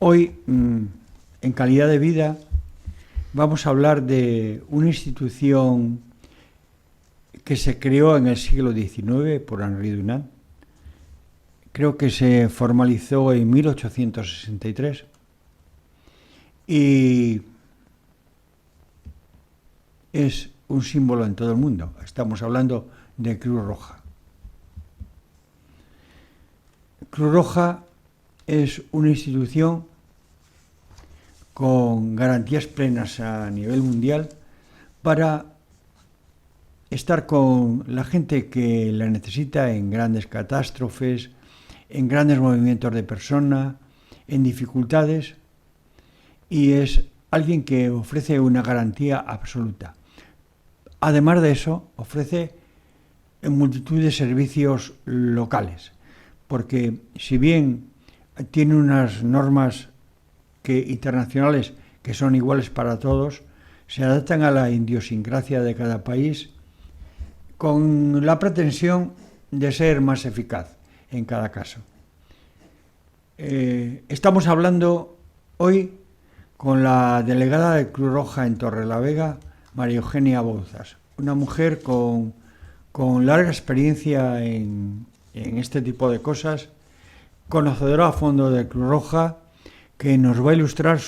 Hoy, en Calidad de Vida, vamos a hablar de una institución que se creó en el siglo XIX por Henri Dunant. Creo que se formalizó en 1863 y es un símbolo en todo el mundo. Estamos hablando de Cruz Roja. Cruz Roja es una institución con garantías plenas a nivel mundial para estar con la gente que la necesita en grandes catástrofes, en grandes movimientos de personas, en dificultades, y es alguien que ofrece una garantía absoluta. Además de eso, ofrece en multitud de servicios locales, porque si bien tiene unas normas internacionales que son iguales para todos, se adaptan a la idiosincrasia de cada país con la pretensión de ser más eficaz en cada caso. Estamos hablando hoy con la delegada de Cruz Roja en Torrelavega, María Eugenia Bouzas, una mujer con larga experiencia en este tipo de cosas, conocedora a fondo de Cruz Roja, que nos va a ilustrar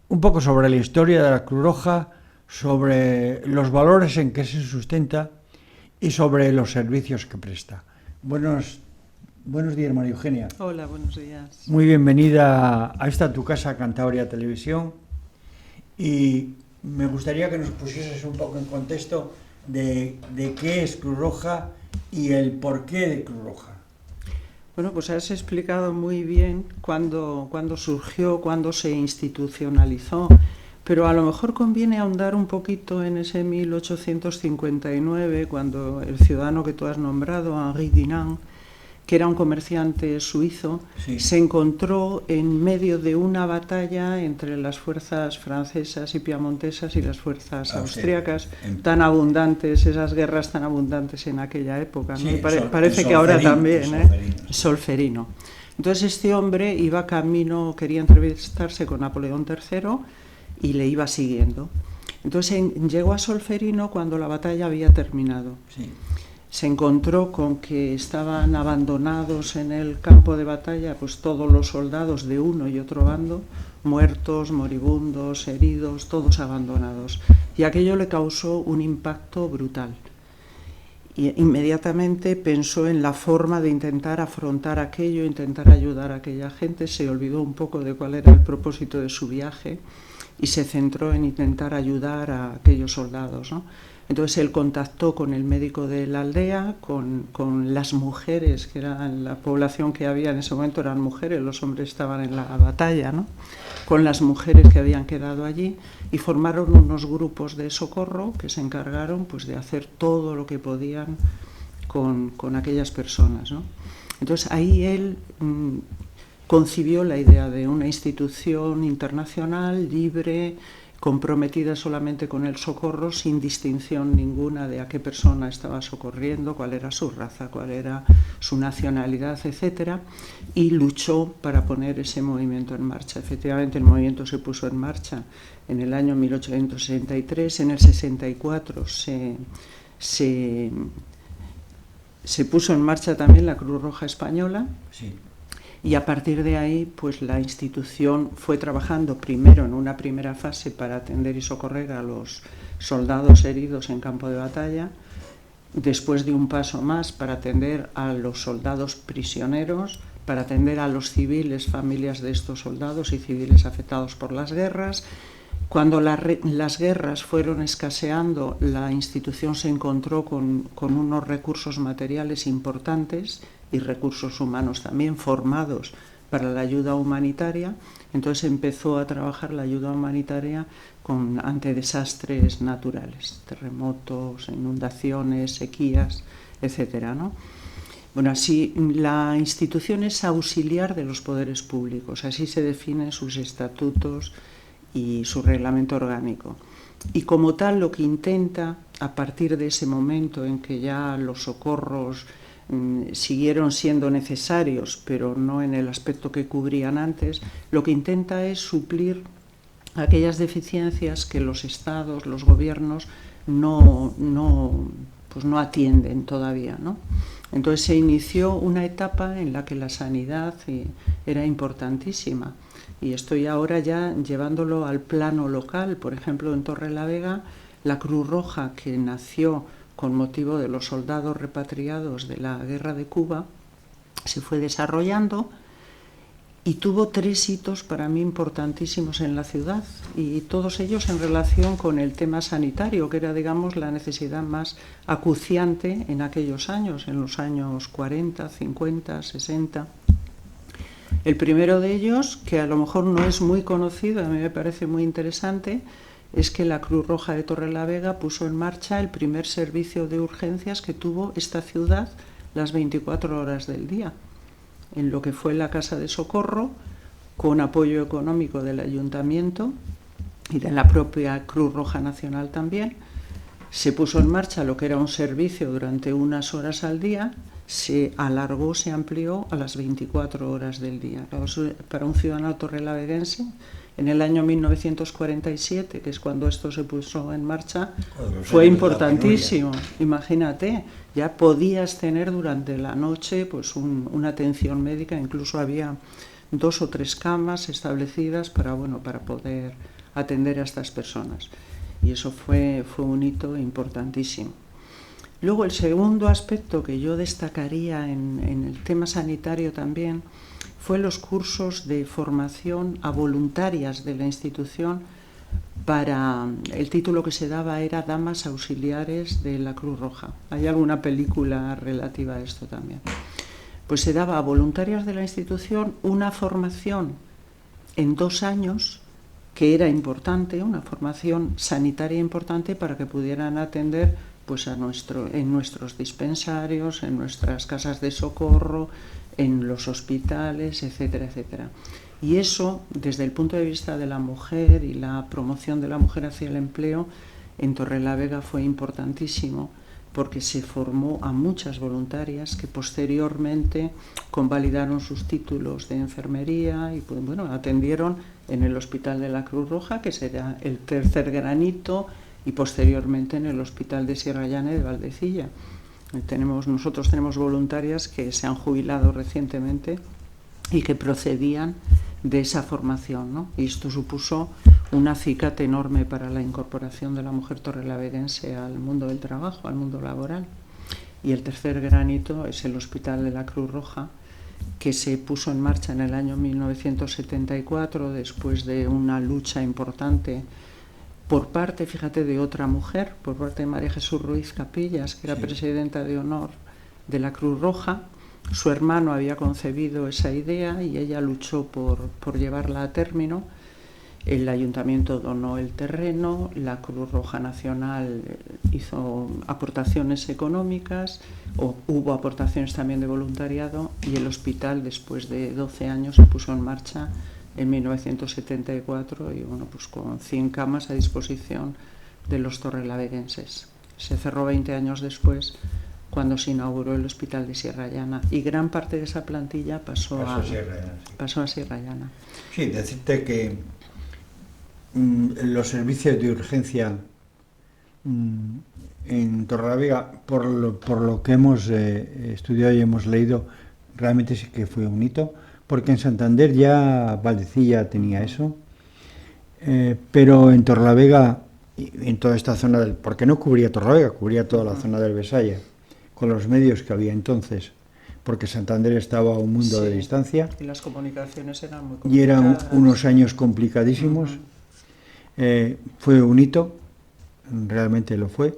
un poco sobre la historia de la Cruz Roja, sobre los valores en que se sustenta y sobre los servicios que presta. Buenos días, María Eugenia. Hola, buenos días. Muy bienvenida a esta tu casa, Cantabria Televisión. Y me gustaría que nos pusieses un poco en contexto de qué es Cruz Roja y el porqué de Cruz Roja. Bueno, pues has explicado muy bien cuándo surgió, cuándo se institucionalizó, pero a lo mejor conviene ahondar un poquito en ese 1859, cuando el ciudadano que tú has nombrado, Henri Dunant, que era un comerciante suizo, sí, se encontró en medio de una batalla entre las fuerzas francesas y piamontesas y las fuerzas austríacas, tan abundantes, esas guerras tan abundantes en aquella época, ¿no? Sí, parece que ahora también, Solferino. Entonces este hombre iba camino, quería entrevistarse con Napoleón III y le iba siguiendo. Entonces llegó a Solferino cuando la batalla había terminado. Sí. Se encontró con que estaban abandonados en el campo de batalla pues todos los soldados de uno y otro bando, muertos, moribundos, heridos, todos abandonados. Y aquello le causó un impacto brutal. Y inmediatamente pensó en la forma de intentar afrontar aquello, intentar ayudar a aquella gente. Se olvidó un poco de cuál era el propósito de su viaje y se centró en intentar ayudar a aquellos soldados, ¿no? Entonces él contactó con el médico de la aldea, con las mujeres, que era la población que había en ese momento, eran mujeres, los hombres estaban en la batalla, ¿no? Con las mujeres que habían quedado allí, y formaron unos grupos de socorro que se encargaron pues, de hacer todo lo que podían con aquellas personas, ¿no? Entonces ahí él concibió la idea de una institución internacional, libre, comprometida solamente con el socorro, sin distinción ninguna de a qué persona estaba socorriendo, cuál era su raza, cuál era su nacionalidad, etcétera, y luchó para poner ese movimiento en marcha. Efectivamente, el movimiento se puso en marcha en el año 1863, en el 64 se puso en marcha también la Cruz Roja Española. Sí. Y a partir de ahí, pues la institución fue trabajando primero en una primera fase para atender y socorrer a los soldados heridos en campo de batalla, después de un paso más para atender a los soldados prisioneros, para atender a los civiles, familias de estos soldados y civiles afectados por las guerras. Cuando las guerras fueron escaseando, la institución se encontró con unos recursos materiales importantes y recursos humanos también formados para la ayuda humanitaria. Entonces empezó a trabajar la ayuda humanitaria ante desastres naturales, terremotos, inundaciones, sequías, etcétera, ¿no? Bueno, así la institución es auxiliar de los poderes públicos, así se definen sus estatutos y su reglamento orgánico. Y como tal, lo que intenta, a partir de ese momento en que ya los socorros siguieron siendo necesarios, pero no en el aspecto que cubrían antes, lo que intenta es suplir aquellas deficiencias que los estados, los gobiernos no atienden todavía, ¿no? Entonces se inició una etapa en la que la sanidad era importantísima, y estoy ahora ya llevándolo al plano local. Por ejemplo, en Torrelavega, la Cruz Roja, que nació con motivo de los soldados repatriados de la Guerra de Cuba, se fue desarrollando y tuvo 3 hitos para mí importantísimos en la ciudad, y todos ellos en relación con el tema sanitario, que era, digamos, la necesidad más acuciante en aquellos años, en los años 40, 50, 60. El primero de ellos, que a lo mejor no es muy conocido, a mí me parece muy interesante, es que la Cruz Roja de Torrelavega puso en marcha el primer servicio de urgencias que tuvo esta ciudad las 24 horas del día, en lo que fue la Casa de Socorro, con apoyo económico del Ayuntamiento y de la propia Cruz Roja Nacional también. Se puso en marcha lo que era un servicio durante unas horas al día, se alargó, se amplió a las 24 horas del día. Para un ciudadano torrelaveguense, en el año 1947, que es cuando esto se puso en marcha, fue importantísimo. Imagínate, ya podías tener durante la noche pues una atención médica, incluso había 2 o 3 camas establecidas para poder atender a estas personas. Y eso fue un hito importantísimo. Luego, el segundo aspecto que yo destacaría en el tema sanitario también fue los cursos de formación a voluntarias de la institución. El título que se daba era Damas Auxiliares de la Cruz Roja. Hay alguna película relativa a esto también. Pues se daba a voluntarias de la institución una formación en 2 años, que era importante, una formación sanitaria importante para que pudieran atender pues en nuestros dispensarios, en nuestras casas de socorro, en los hospitales, etcétera, etcétera. Y eso, desde el punto de vista de la mujer y la promoción de la mujer hacia el empleo, en Torrelavega fue importantísimo, porque se formó a muchas voluntarias que posteriormente convalidaron sus títulos de enfermería y atendieron en el Hospital de la Cruz Roja, que será el tercer granito, y posteriormente en el Hospital de Sierra Llana y de Valdecilla. Nosotros tenemos voluntarias que se han jubilado recientemente y que procedían de esa formación, ¿no? Y esto supuso un acicate enorme para la incorporación de la mujer torrelaveguense al mundo del trabajo, al mundo laboral. Y el tercer gran hito es el Hospital de la Cruz Roja, que se puso en marcha en el año 1974 después de una lucha importante por parte, fíjate, de otra mujer, por parte de María Jesús Ruiz Capillas, que era presidenta de honor de la Cruz Roja. Su hermano había concebido esa idea y ella luchó por llevarla a término. El ayuntamiento donó el terreno, la Cruz Roja Nacional hizo aportaciones económicas, hubo aportaciones también de voluntariado, y el hospital, después de 12 años, se puso en marcha en 1974 y pues con 100 camas a disposición de los torrelaveguenses. Se cerró 20 años después, cuando se inauguró el Hospital de Sierra Llana, y gran parte de esa plantilla pasó a Sierra Llana. Sí, decirte que los servicios de urgencia en Torrelavega, por lo que hemos estudiado y hemos leído, realmente sí que fue un hito, porque en Santander ya Valdecilla tenía eso, pero en Torrelavega, en toda esta zona porque no cubría Torrelavega, cubría toda la zona del Besaya, con los medios que había entonces, porque Santander estaba a un mundo de distancia. Y las comunicaciones eran muy complicadas. Y eran unos años complicadísimos. Fue un hito, realmente lo fue.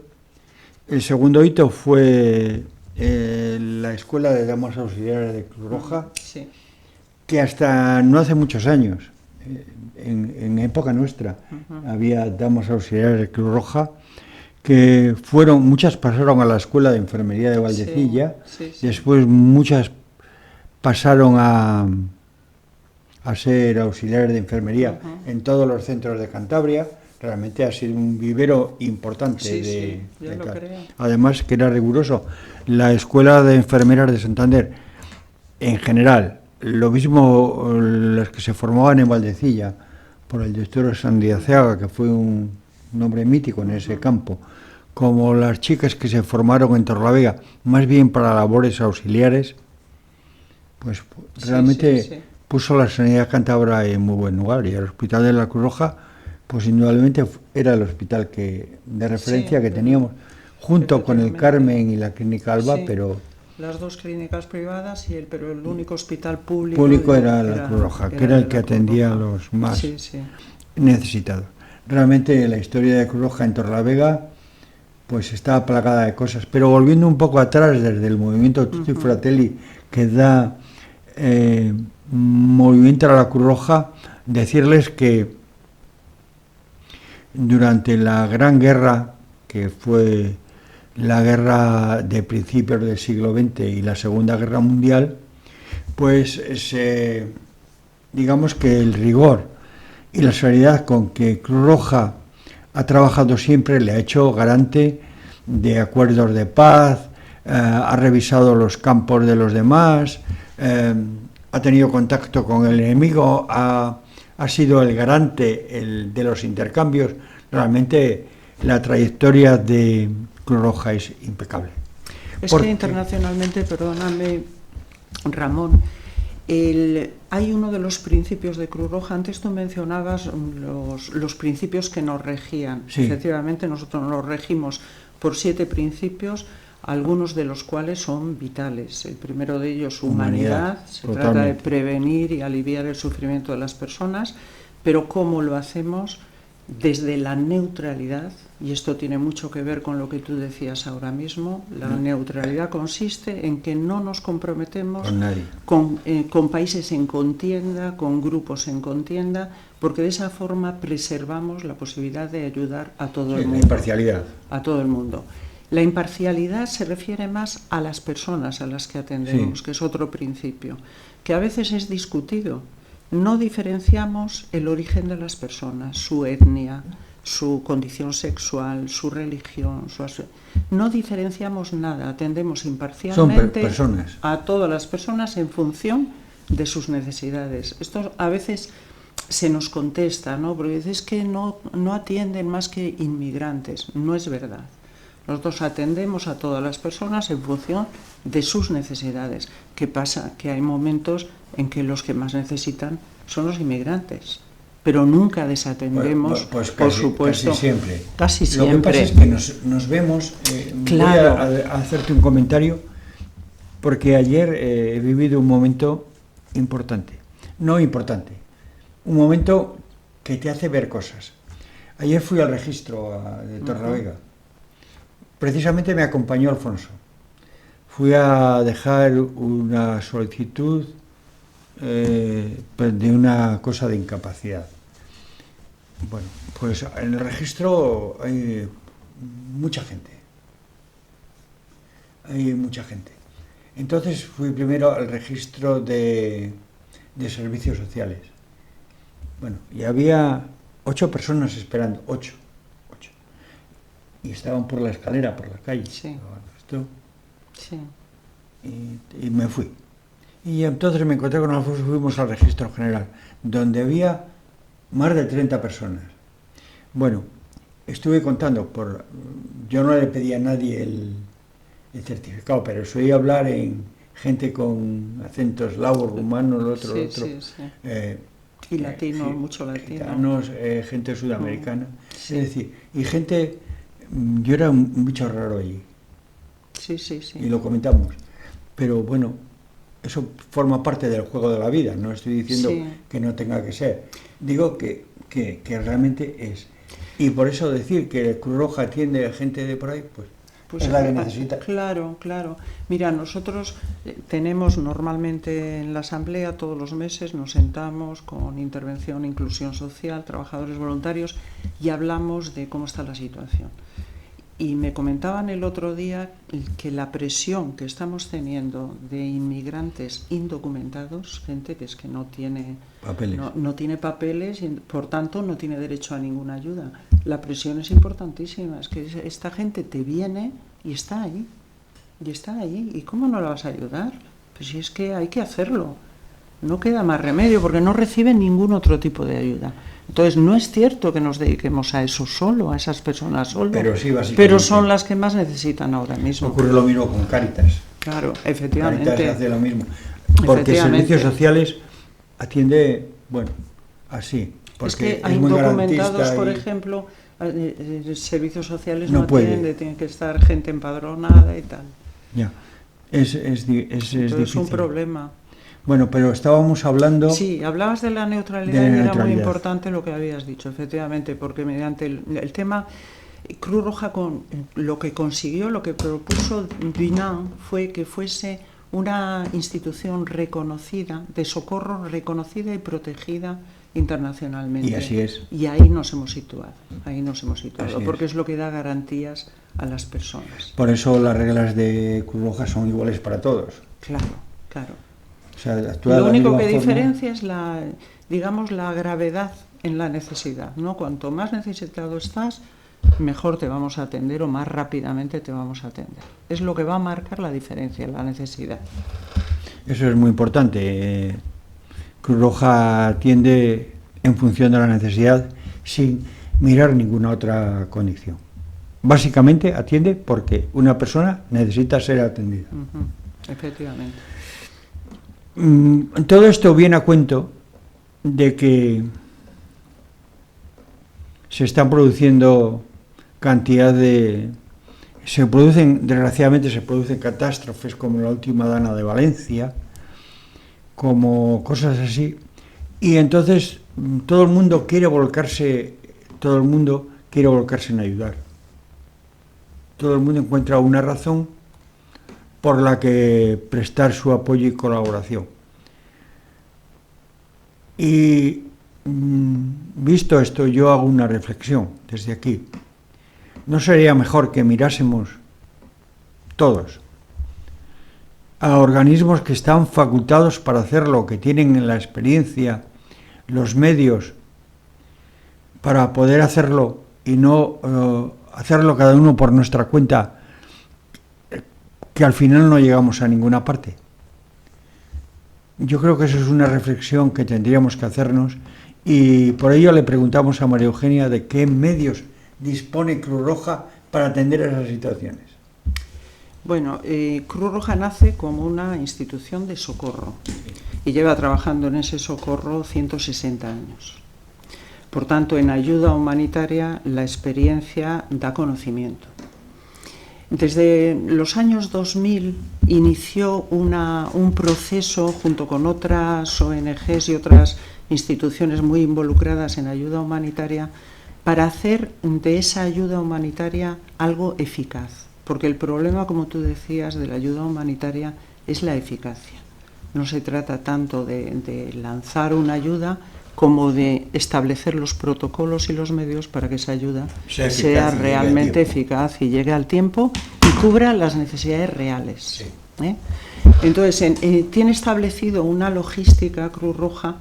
El segundo hito fue la Escuela de Damas Auxiliares de Cruz Roja, que hasta no hace muchos años, en época nuestra, había damas auxiliares de Cruz Roja, que muchas pasaron a la Escuela de Enfermería de Valdecilla, después muchas pasaron a ser auxiliares de enfermería en todos los centros de Cantabria, realmente ha sido un vivero importante yo lo creo. Además que era riguroso. La Escuela de Enfermeras de Santander, en general, lo mismo las que se formaban en Valdecilla, por el doctor Sandiaceaga, que fue un hombre mítico en ese campo, como las chicas que se formaron en Torrelavega, más bien para labores auxiliares, pues realmente puso la sanidad cántabra en muy buen lugar. Y el Hospital de la Cruz Roja, pues indudablemente era el hospital de referencia que teníamos, junto con el Carmen y la Clínica Alba, pero... Las dos clínicas privadas, pero el único hospital público... Público era la Cruz Roja, que era el que atendía a los más necesitados. Realmente la historia de Cruz Roja en Torrelavega pues está plagada de cosas. Pero volviendo un poco atrás, desde el movimiento Tutti Fratelli, que da movimiento a la Cruz Roja, decirles que durante la Gran Guerra, que fue la guerra de principios del siglo XX y la Segunda Guerra Mundial, pues digamos que el rigor y la solidaridad con que Cruz Roja ha trabajado siempre le ha hecho garante de acuerdos de paz, ha revisado los campos de los demás, ha tenido contacto con el enemigo, ha sido el garante de los intercambios. Realmente la trayectoria de Cruz Roja es impecable. Es que internacionalmente, perdóname, Ramón, hay uno de los principios de Cruz Roja. Antes tú mencionabas los principios que nos regían. Sí. Efectivamente, nosotros nos regimos por 7 principios, algunos de los cuales son vitales. El primero de ellos, humanidad. Se trata de prevenir y aliviar el sufrimiento de las personas, pero ¿cómo lo hacemos? Desde la neutralidad, y esto tiene mucho que ver con lo que tú decías ahora mismo. La neutralidad consiste en que no nos comprometemos con países en contienda, con grupos en contienda, porque de esa forma preservamos la posibilidad de ayudar a todo el mundo. La imparcialidad. A todo el mundo. La imparcialidad se refiere más a las personas a las que atendemos, que es otro principio, que a veces es discutido. No diferenciamos el origen de las personas, su etnia, su condición sexual, su religión, no diferenciamos nada, atendemos imparcialmente a todas las personas en función de sus necesidades. Esto a veces se nos contesta, ¿no? Porque dices que no atienden más que inmigrantes. No es verdad. Nosotros atendemos a todas las personas en función de sus necesidades. ¿Qué pasa? Que hay momentos en que los que más necesitan son los inmigrantes, pero nunca desatendemos, pues por supuesto. Casi siempre. Lo que pasa es que nos vemos. Claro. Voy a hacerte un comentario, porque ayer he vivido un momento importante. No importante, un momento que te hace ver cosas. Ayer fui al registro de Torrelavega. Precisamente me acompañó Alfonso. Fui a dejar una solicitud de una cosa de incapacidad. Bueno, pues en el registro hay mucha gente. Entonces fui primero al registro de servicios sociales. Bueno, y había 8 personas esperando, 8. Y estaban por la escalera, por la calle. Y me fui. Y entonces me encontré con Alfonso, fuimos al registro general, donde había más de 30 personas. Bueno, estuve contando, yo no le pedí a nadie el certificado, pero soy hablar en gente con acento eslavo, rumano, el otro. Y latino, mucho latino. Gitanos, gente sudamericana. Es decir, y gente... Yo era un bicho raro allí. Y lo comentamos. Pero bueno, eso forma parte del juego de la vida. No estoy diciendo que no tenga que ser. Digo que realmente es. Y por eso decir que Cruz Roja atiende a gente de por ahí, pues es la que necesita. Claro. Mira, nosotros tenemos normalmente en la asamblea todos los meses, nos sentamos con intervención, inclusión social, trabajadores voluntarios y hablamos de cómo está la situación. Y me comentaban el otro día que la presión que estamos teniendo de inmigrantes indocumentados, gente que es que no tiene papeles y por tanto no tiene derecho a ninguna ayuda, La presión es importantísima, es que esta gente te viene y está ahí, ¿y cómo no la vas a ayudar? Pues si es que hay que hacerlo, no queda más remedio, porque no reciben ningún otro tipo de ayuda. Entonces, no es cierto que nos dediquemos a eso solo, a esas personas solo, pero, sí, pero son las que más necesitan ahora mismo. Ocurre lo mismo con Cáritas. Claro, efectivamente. Cáritas hace lo mismo, porque Servicios Sociales atiende, bueno, así. Es que hay documentados, por ejemplo, servicios sociales no atiende, tiene que estar gente empadronada y tal. Ya, es difícil. Es un problema. Bueno, pero estábamos hablando... Sí, hablabas de la neutralidad y era muy importante lo que habías dicho, efectivamente, porque mediante el tema Cruz Roja, lo que consiguió, lo que propuso Dunant fue que fuese una institución reconocida, de socorro reconocida y protegida internacionalmente. Y así es. Y ahí nos hemos situado, porque es lo que da garantías a las personas. Por eso las reglas de Cruz Roja son iguales para todos. Claro, claro. O sea, lo único que diferencia es la gravedad en la necesidad, ¿no? Cuanto más necesitado estás, mejor te vamos a atender o más rápidamente te vamos a atender. Es lo que va a marcar la diferencia, la necesidad. Eso es muy importante. Cruz Roja atiende en función de la necesidad sin mirar ninguna otra condición. Básicamente atiende porque una persona necesita ser atendida. Efectivamente. Todo esto viene a cuento de que se están produciendo desgraciadamente se producen catástrofes como la última Dana de Valencia, como cosas así, y entonces todo el mundo quiere volcarse en ayudar. Todo el mundo encuentra una razón por la que prestar su apoyo y colaboración. Y visto esto, yo hago una reflexión desde aquí. ¿No sería mejor que mirásemos todos a organismos que están facultados para hacerlo, que tienen la experiencia, los medios para poder hacerlo y no hacerlo cada uno por nuestra cuenta, que al final no llegamos a ninguna parte? Yo creo que eso es una reflexión que tendríamos que hacernos, y por ello le preguntamos a María Eugenia de qué medios dispone Cruz Roja para atender esas situaciones. Bueno, Cruz Roja nace como una institución de socorro y lleva trabajando en ese socorro 160 años. Por tanto, en ayuda humanitaria la experiencia da conocimiento. Desde los años 2000 inició un proceso junto con otras ONGs y otras instituciones muy involucradas en ayuda humanitaria para hacer de esa ayuda humanitaria algo eficaz. Porque el problema, como tú decías, de la ayuda humanitaria es la eficacia. No se trata tanto de lanzar una ayuda como de establecer los protocolos y los medios para que esa ayuda sea realmente eficaz y llegue al tiempo y cubra las necesidades reales. Sí. Entonces, tiene establecido una logística Cruz Roja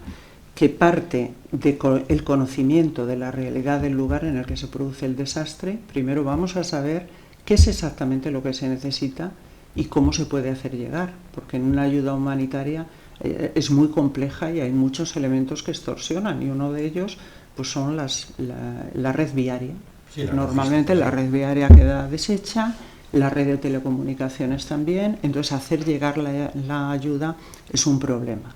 que parte del conocimiento de la realidad del lugar en el que se produce el desastre. Primero vamos a saber qué es exactamente lo que se necesita y cómo se puede hacer llegar, porque en una ayuda humanitaria es muy compleja y hay muchos elementos que extorsionan, y uno de ellos pues son la red viaria. Sí, normalmente la red viaria queda deshecha, la red de telecomunicaciones también, entonces hacer llegar la ayuda es un problema.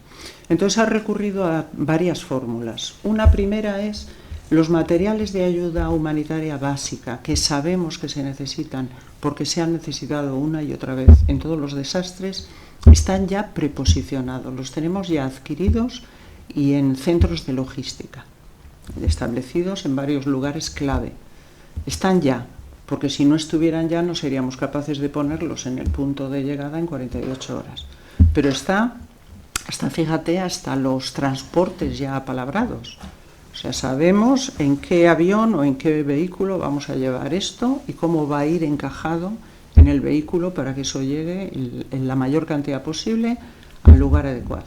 Entonces ha recurrido a varias fórmulas. Una primera es los materiales de ayuda humanitaria básica que sabemos que se necesitan porque se han necesitado una y otra vez en todos los desastres, están ya preposicionados, los tenemos ya adquiridos y en centros de logística, establecidos en varios lugares clave. Están ya, porque si no estuvieran ya no seríamos capaces de ponerlos en el punto de llegada en 48 horas. Pero hasta los transportes ya apalabrados. O sea, sabemos en qué avión o en qué vehículo vamos a llevar esto y cómo va a ir encajado en el vehículo para que eso llegue en la mayor cantidad posible al lugar adecuado.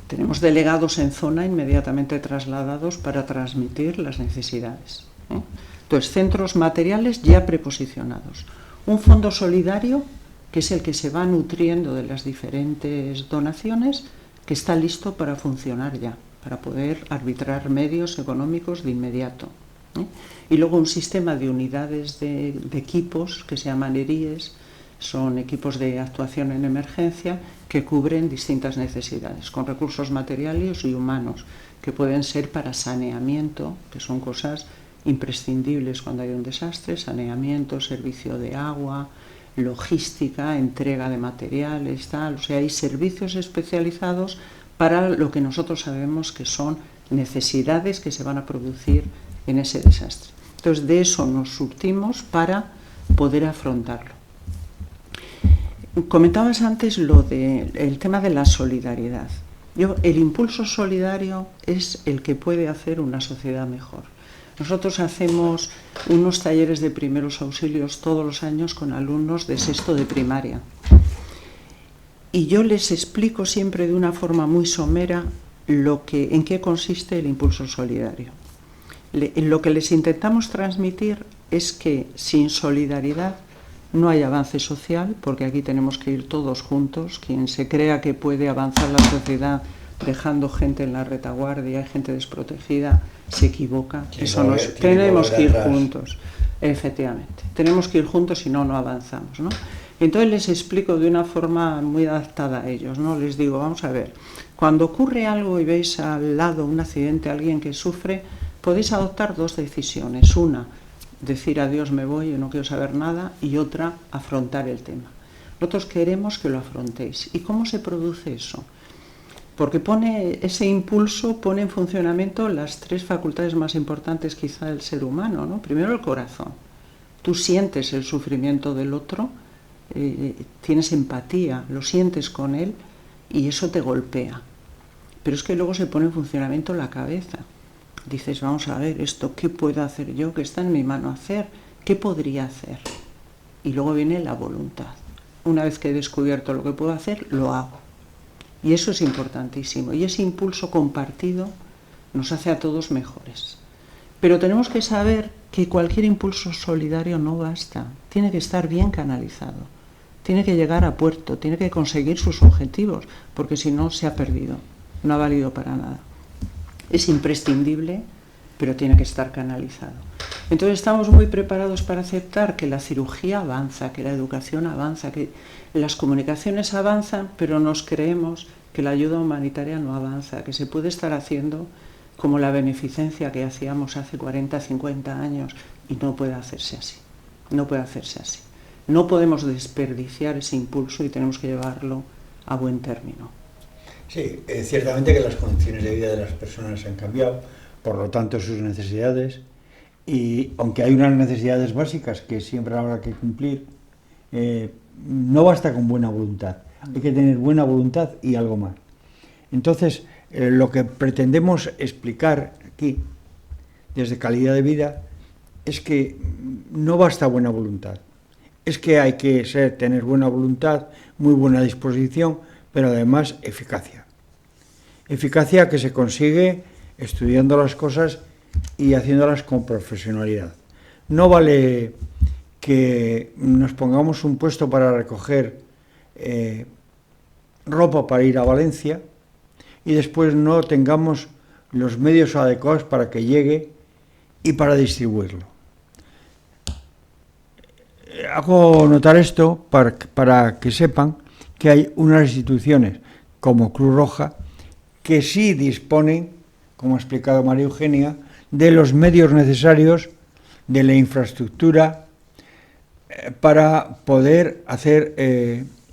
Tenemos delegados en zona inmediatamente trasladados para transmitir las necesidades. Entonces, centros materiales ya preposicionados. Un fondo solidario, que es el que se va nutriendo de las diferentes donaciones, que está listo para funcionar ya, para poder arbitrar medios económicos de inmediato. Y luego un sistema de unidades de equipos que se llaman ERIES, son equipos de actuación en emergencia que cubren distintas necesidades, con recursos materiales y humanos, que pueden ser para saneamiento, que son cosas imprescindibles cuando hay un desastre, saneamiento, servicio de agua, logística, entrega de materiales, tal. O sea, hay servicios especializados para lo que nosotros sabemos que son necesidades que se van a producir en ese desastre. Entonces, de eso nos surtimos para poder afrontarlo. Comentabas antes el tema de la solidaridad. El impulso solidario es el que puede hacer una sociedad mejor. Nosotros hacemos unos talleres de primeros auxilios todos los años con alumnos de sexto de primaria. Y yo les explico siempre de una forma muy somera en qué consiste el impulso solidario. Lo que les intentamos transmitir es que sin solidaridad no hay avance social, porque aquí tenemos que ir todos juntos. Quien se crea que puede avanzar la sociedad dejando gente en la retaguardia y gente desprotegida, se equivoca. Tenemos que ir juntos, efectivamente. Tenemos que ir juntos, si no, no avanzamos, ¿no? Entonces les explico de una forma muy adaptada a ellos, ¿no? Les digo, vamos a ver, cuando ocurre algo y veis al lado un accidente, alguien que sufre, podéis adoptar dos decisiones. Una, decir adiós, me voy, yo no quiero saber nada, y otra, afrontar el tema. Nosotros queremos que lo afrontéis. ¿Y cómo se produce eso? Porque ese impulso pone en funcionamiento las tres facultades más importantes quizá del ser humano, ¿no? Primero, el corazón. Tú sientes el sufrimiento del otro, tienes empatía, lo sientes con él y eso te golpea. Pero es que luego se pone en funcionamiento la cabeza. Dices, vamos a ver, ¿esto qué puedo hacer yo? ¿Qué está en mi mano hacer? ¿Qué podría hacer? Y luego viene la voluntad. Una vez que he descubierto lo que puedo hacer, lo hago. Y eso es importantísimo. Y ese impulso compartido nos hace a todos mejores. Pero tenemos que saber que cualquier impulso solidario no basta. Tiene que estar bien canalizado. Tiene que llegar a puerto, tiene que conseguir sus objetivos, porque si no, se ha perdido. No ha valido para nada. Es imprescindible, pero tiene que estar canalizado. Entonces estamos muy preparados para aceptar que la cirugía avanza, que la educación avanza, que las comunicaciones avanzan, pero nos creemos que la ayuda humanitaria no avanza, que se puede estar haciendo como la beneficencia que hacíamos hace 40, 50 años, y no puede hacerse así. No puede hacerse así. No podemos desperdiciar ese impulso y tenemos que llevarlo a buen término. Sí, ciertamente que las condiciones de vida de las personas han cambiado, por lo tanto sus necesidades, y aunque hay unas necesidades básicas que siempre habrá que cumplir, no basta con buena voluntad, hay que tener buena voluntad y algo más. Entonces, lo que pretendemos explicar aquí, desde calidad de vida, es que no basta buena voluntad, es que hay que tener buena voluntad, muy buena disposición, pero además eficacia. Eficacia que se consigue estudiando las cosas y haciéndolas con profesionalidad. No vale que nos pongamos un puesto para recoger ropa para ir a Valencia y después no tengamos los medios adecuados para que llegue y para distribuirlo. Hago notar esto para que sepan que hay unas instituciones como Cruz Roja que sí disponen, como ha explicado María Eugenia, de los medios necesarios, de la infraestructura, para poder hacer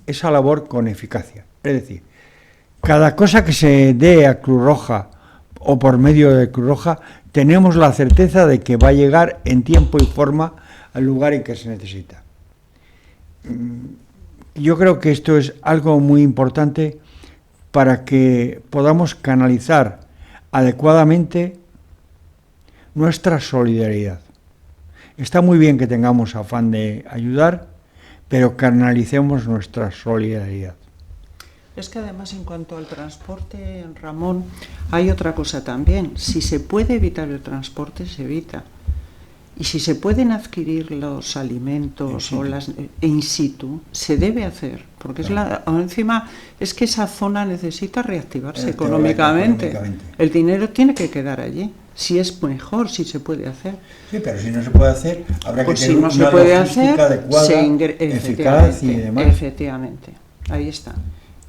esa labor con eficacia. Es decir, cada cosa que se dé a Cruz Roja o por medio de Cruz Roja, tenemos la certeza de que va a llegar en tiempo y forma al lugar en que se necesita. Yo creo que esto es algo muy importante para que podamos canalizar adecuadamente nuestra solidaridad. Está muy bien que tengamos afán de ayudar, pero canalicemos nuestra solidaridad. Es que además, en cuanto al transporte, Ramón, hay otra cosa también. Si se puede evitar el transporte, se evita. Y si se pueden adquirir los alimentos o las in situ, se debe hacer, porque encima es que esa zona necesita reactivarse económicamente. El dinero tiene que quedar allí. Si es mejor, si se puede hacer. Sí, pero si no se puede hacer, habrá que tener una logística adecuada, eficaz y demás. Efectivamente, ahí está.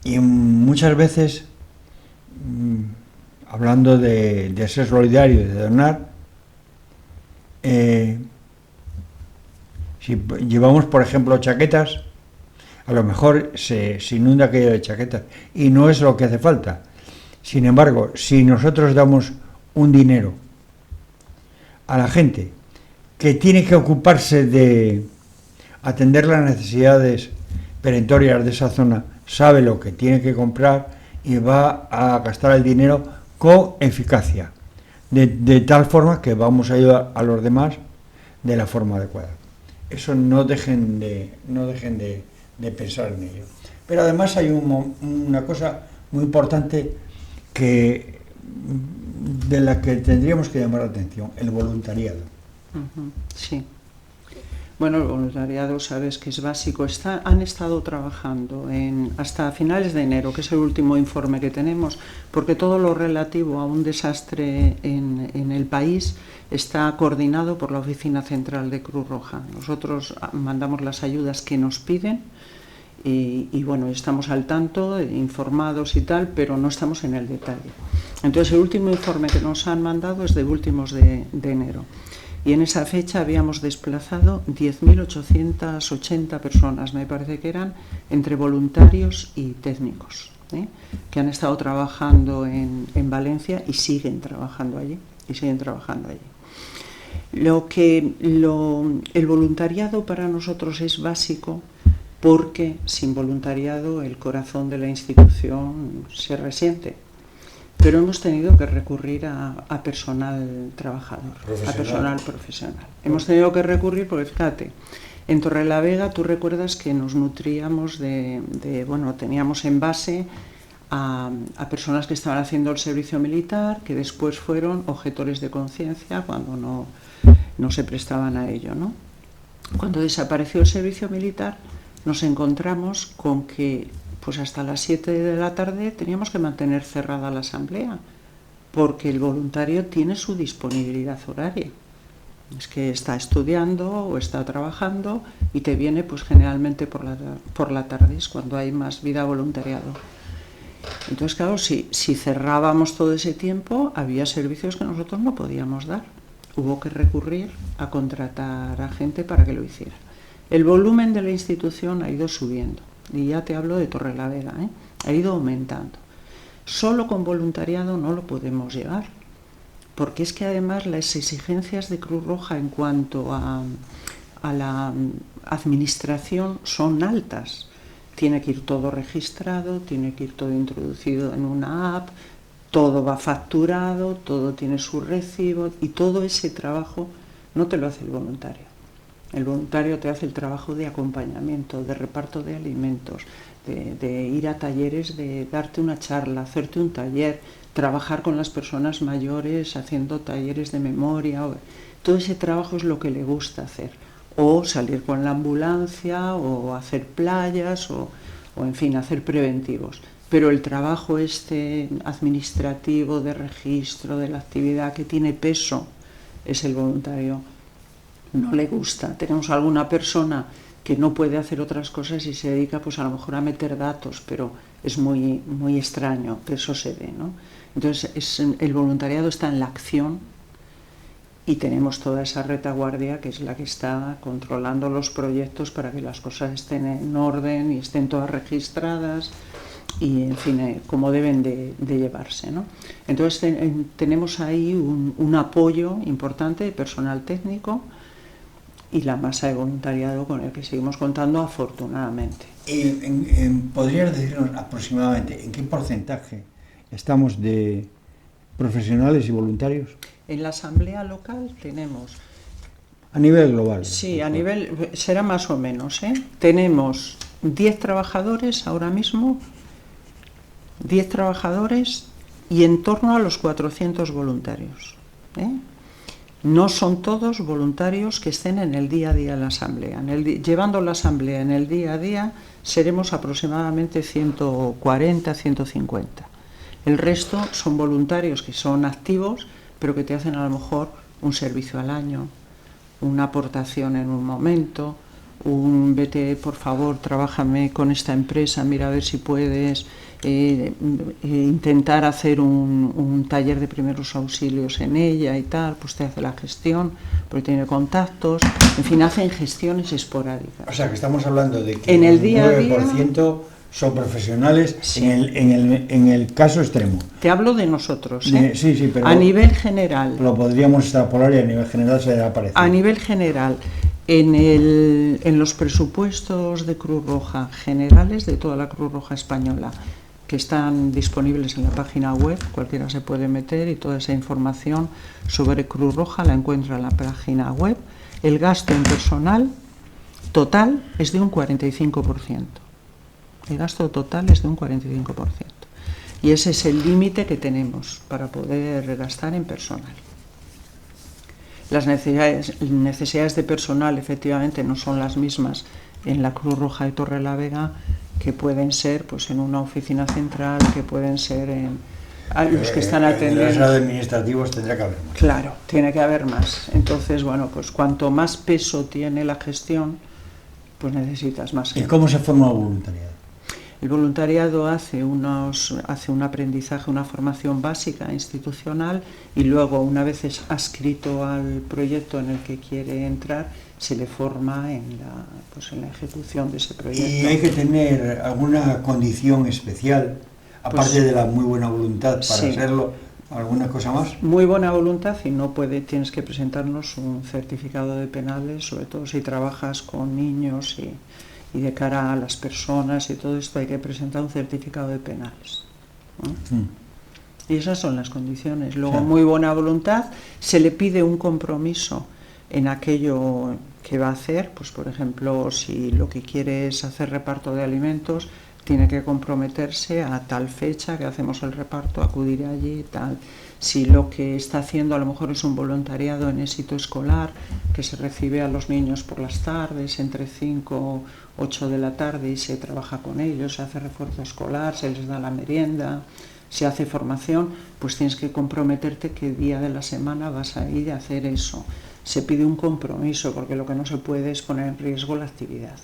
Y muchas veces, hablando de ser solidario y de donar, si llevamos, por ejemplo, chaquetas, a lo mejor se inunda aquello de chaquetas y no es lo que hace falta. Sin embargo, si nosotros damos un dinero a la gente que tiene que ocuparse de atender las necesidades perentorias de esa zona, sabe lo que tiene que comprar y va a gastar el dinero con eficacia, de tal forma que vamos a ayudar a los demás de la forma adecuada. Eso no dejen de pensar en ello. Pero además hay una cosa muy importante de la que tendríamos que llamar la atención, el voluntariado. Sí. Bueno, el voluntariado, sabes que es básico. Han estado trabajando hasta finales de enero, que es el último informe que tenemos, porque todo lo relativo a un desastre en el país está coordinado por la Oficina Central de Cruz Roja. Nosotros mandamos las ayudas que nos piden y bueno, estamos al tanto, informados y tal, pero no estamos en el detalle. Entonces, el último informe que nos han mandado es de últimos de enero. Y en esa fecha habíamos desplazado 10.880 personas, me parece que eran, entre voluntarios y técnicos, que han estado trabajando en Valencia y siguen trabajando allí. El voluntariado para nosotros es básico porque sin voluntariado el corazón de la institución se resiente. Pero hemos tenido que recurrir a personal trabajador, a personal profesional. Hemos tenido que recurrir porque, fíjate, en Torrelavega tú recuerdas que nos nutríamos teníamos en base a personas que estaban haciendo el servicio militar, que después fueron objetores de conciencia cuando no se prestaban a ello, ¿no? Cuando desapareció el servicio militar, nos encontramos con que pues hasta las 7 de la tarde teníamos que mantener cerrada la asamblea, porque el voluntario tiene su disponibilidad horaria. Es que está estudiando o está trabajando y te viene pues generalmente por la tarde, es cuando hay más vida voluntariado. Entonces, claro, si cerrábamos todo ese tiempo, había servicios que nosotros no podíamos dar. Hubo que recurrir a contratar a gente para que lo hiciera. El volumen de la institución ha ido subiendo. Y ya te hablo de Torrelavega, ha ido aumentando. Solo con voluntariado no lo podemos llevar, porque es que además las exigencias de Cruz Roja en cuanto a la administración son altas. Tiene que ir todo registrado, tiene que ir todo introducido en una app, todo va facturado, todo tiene su recibo y todo ese trabajo no te lo hace el voluntario. El voluntario te hace el trabajo de acompañamiento, de reparto de alimentos, de ir a talleres, de darte una charla, hacerte un taller, trabajar con las personas mayores haciendo talleres de memoria. Todo ese trabajo es lo que le gusta hacer. O salir con la ambulancia, o hacer playas, o en fin, hacer preventivos. Pero el trabajo administrativo, de registro, de la actividad que tiene peso, es el voluntario. No le gusta. Tenemos alguna persona que no puede hacer otras cosas y se dedica pues a lo mejor a meter datos, pero es muy, muy extraño que eso se dé, ¿no? Entonces el voluntariado está en la acción y tenemos toda esa retaguardia que es la que está controlando los proyectos para que las cosas estén en orden y estén todas registradas y, en fin, como deben de llevarse, ¿no? Entonces tenemos ahí un apoyo importante de personal técnico y la masa de voluntariado con el que seguimos contando, afortunadamente. ¿Podrías decirnos aproximadamente en qué porcentaje estamos de profesionales y voluntarios? En la asamblea local tenemos... A nivel global. Sí, a nivel... será más o menos, Tenemos 10 trabajadores ahora mismo, 10 trabajadores y en torno a los 400 voluntarios, No son todos voluntarios que estén en el día a día en la asamblea. Llevando la asamblea en el día a día seremos aproximadamente 140, 150. El resto son voluntarios que son activos, pero que te hacen a lo mejor un servicio al año, una aportación en un momento, vete por favor, trabájame con esta empresa, mira a ver si puedes intentar hacer un taller de primeros auxilios en ella y tal, pues te hace la gestión, porque tiene contactos, en fin, hacen gestiones esporádicas. O sea, que estamos hablando de que en el día el 9% son profesionales, sí, en el caso extremo. Te hablo de nosotros, ¿eh? Sí, pero a nivel general. Lo podríamos extrapolar y a nivel general será parecido. A nivel general, en los presupuestos de Cruz Roja generales de toda la Cruz Roja española, que están disponibles en la página web, cualquiera se puede meter y toda esa información sobre Cruz Roja la encuentra en la página web, el gasto en personal total es de un 45%. El gasto total es de un 45%. Y ese es el límite que tenemos para poder gastar en personal. Las necesidades de personal efectivamente no son las mismas en la Cruz Roja de Torrelavega, que pueden ser pues en una oficina central, que pueden ser en los que están atendiendo. En los administrativos tendrá que haber más. Claro, tiene que haber más. Entonces, bueno, pues cuanto más peso tiene la gestión, pues necesitas más gente. ¿Y cómo se forma el voluntariado? El voluntariado hace un aprendizaje, una formación básica institucional, y luego, una vez es adscrito al proyecto en el que quiere entrar, se le forma en la ejecución de ese proyecto. ¿Y hay que tener alguna condición especial, aparte de la muy buena voluntad para hacerlo, alguna cosa más? Muy buena voluntad, y tienes que presentarnos un certificado de penales, sobre todo si trabajas con niños y de cara a las personas y todo esto hay que presentar un certificado de penales, ¿no? Y esas son las condiciones. Luego, muy buena voluntad, se le pide un compromiso en aquello que va a hacer, pues por ejemplo, si lo que quiere es hacer reparto de alimentos, tiene que comprometerse a tal fecha que hacemos el reparto, acudir allí, tal. Si lo que está haciendo a lo mejor es un voluntariado en éxito escolar, que se recibe a los niños por las tardes, entre 5 y 8 de la tarde, y se trabaja con ellos, se hace refuerzo escolar, se les da la merienda, se hace formación, pues tienes que comprometerte qué día de la semana vas a ir a hacer eso. Se pide un compromiso, porque lo que no se puede es poner en riesgo la actividad.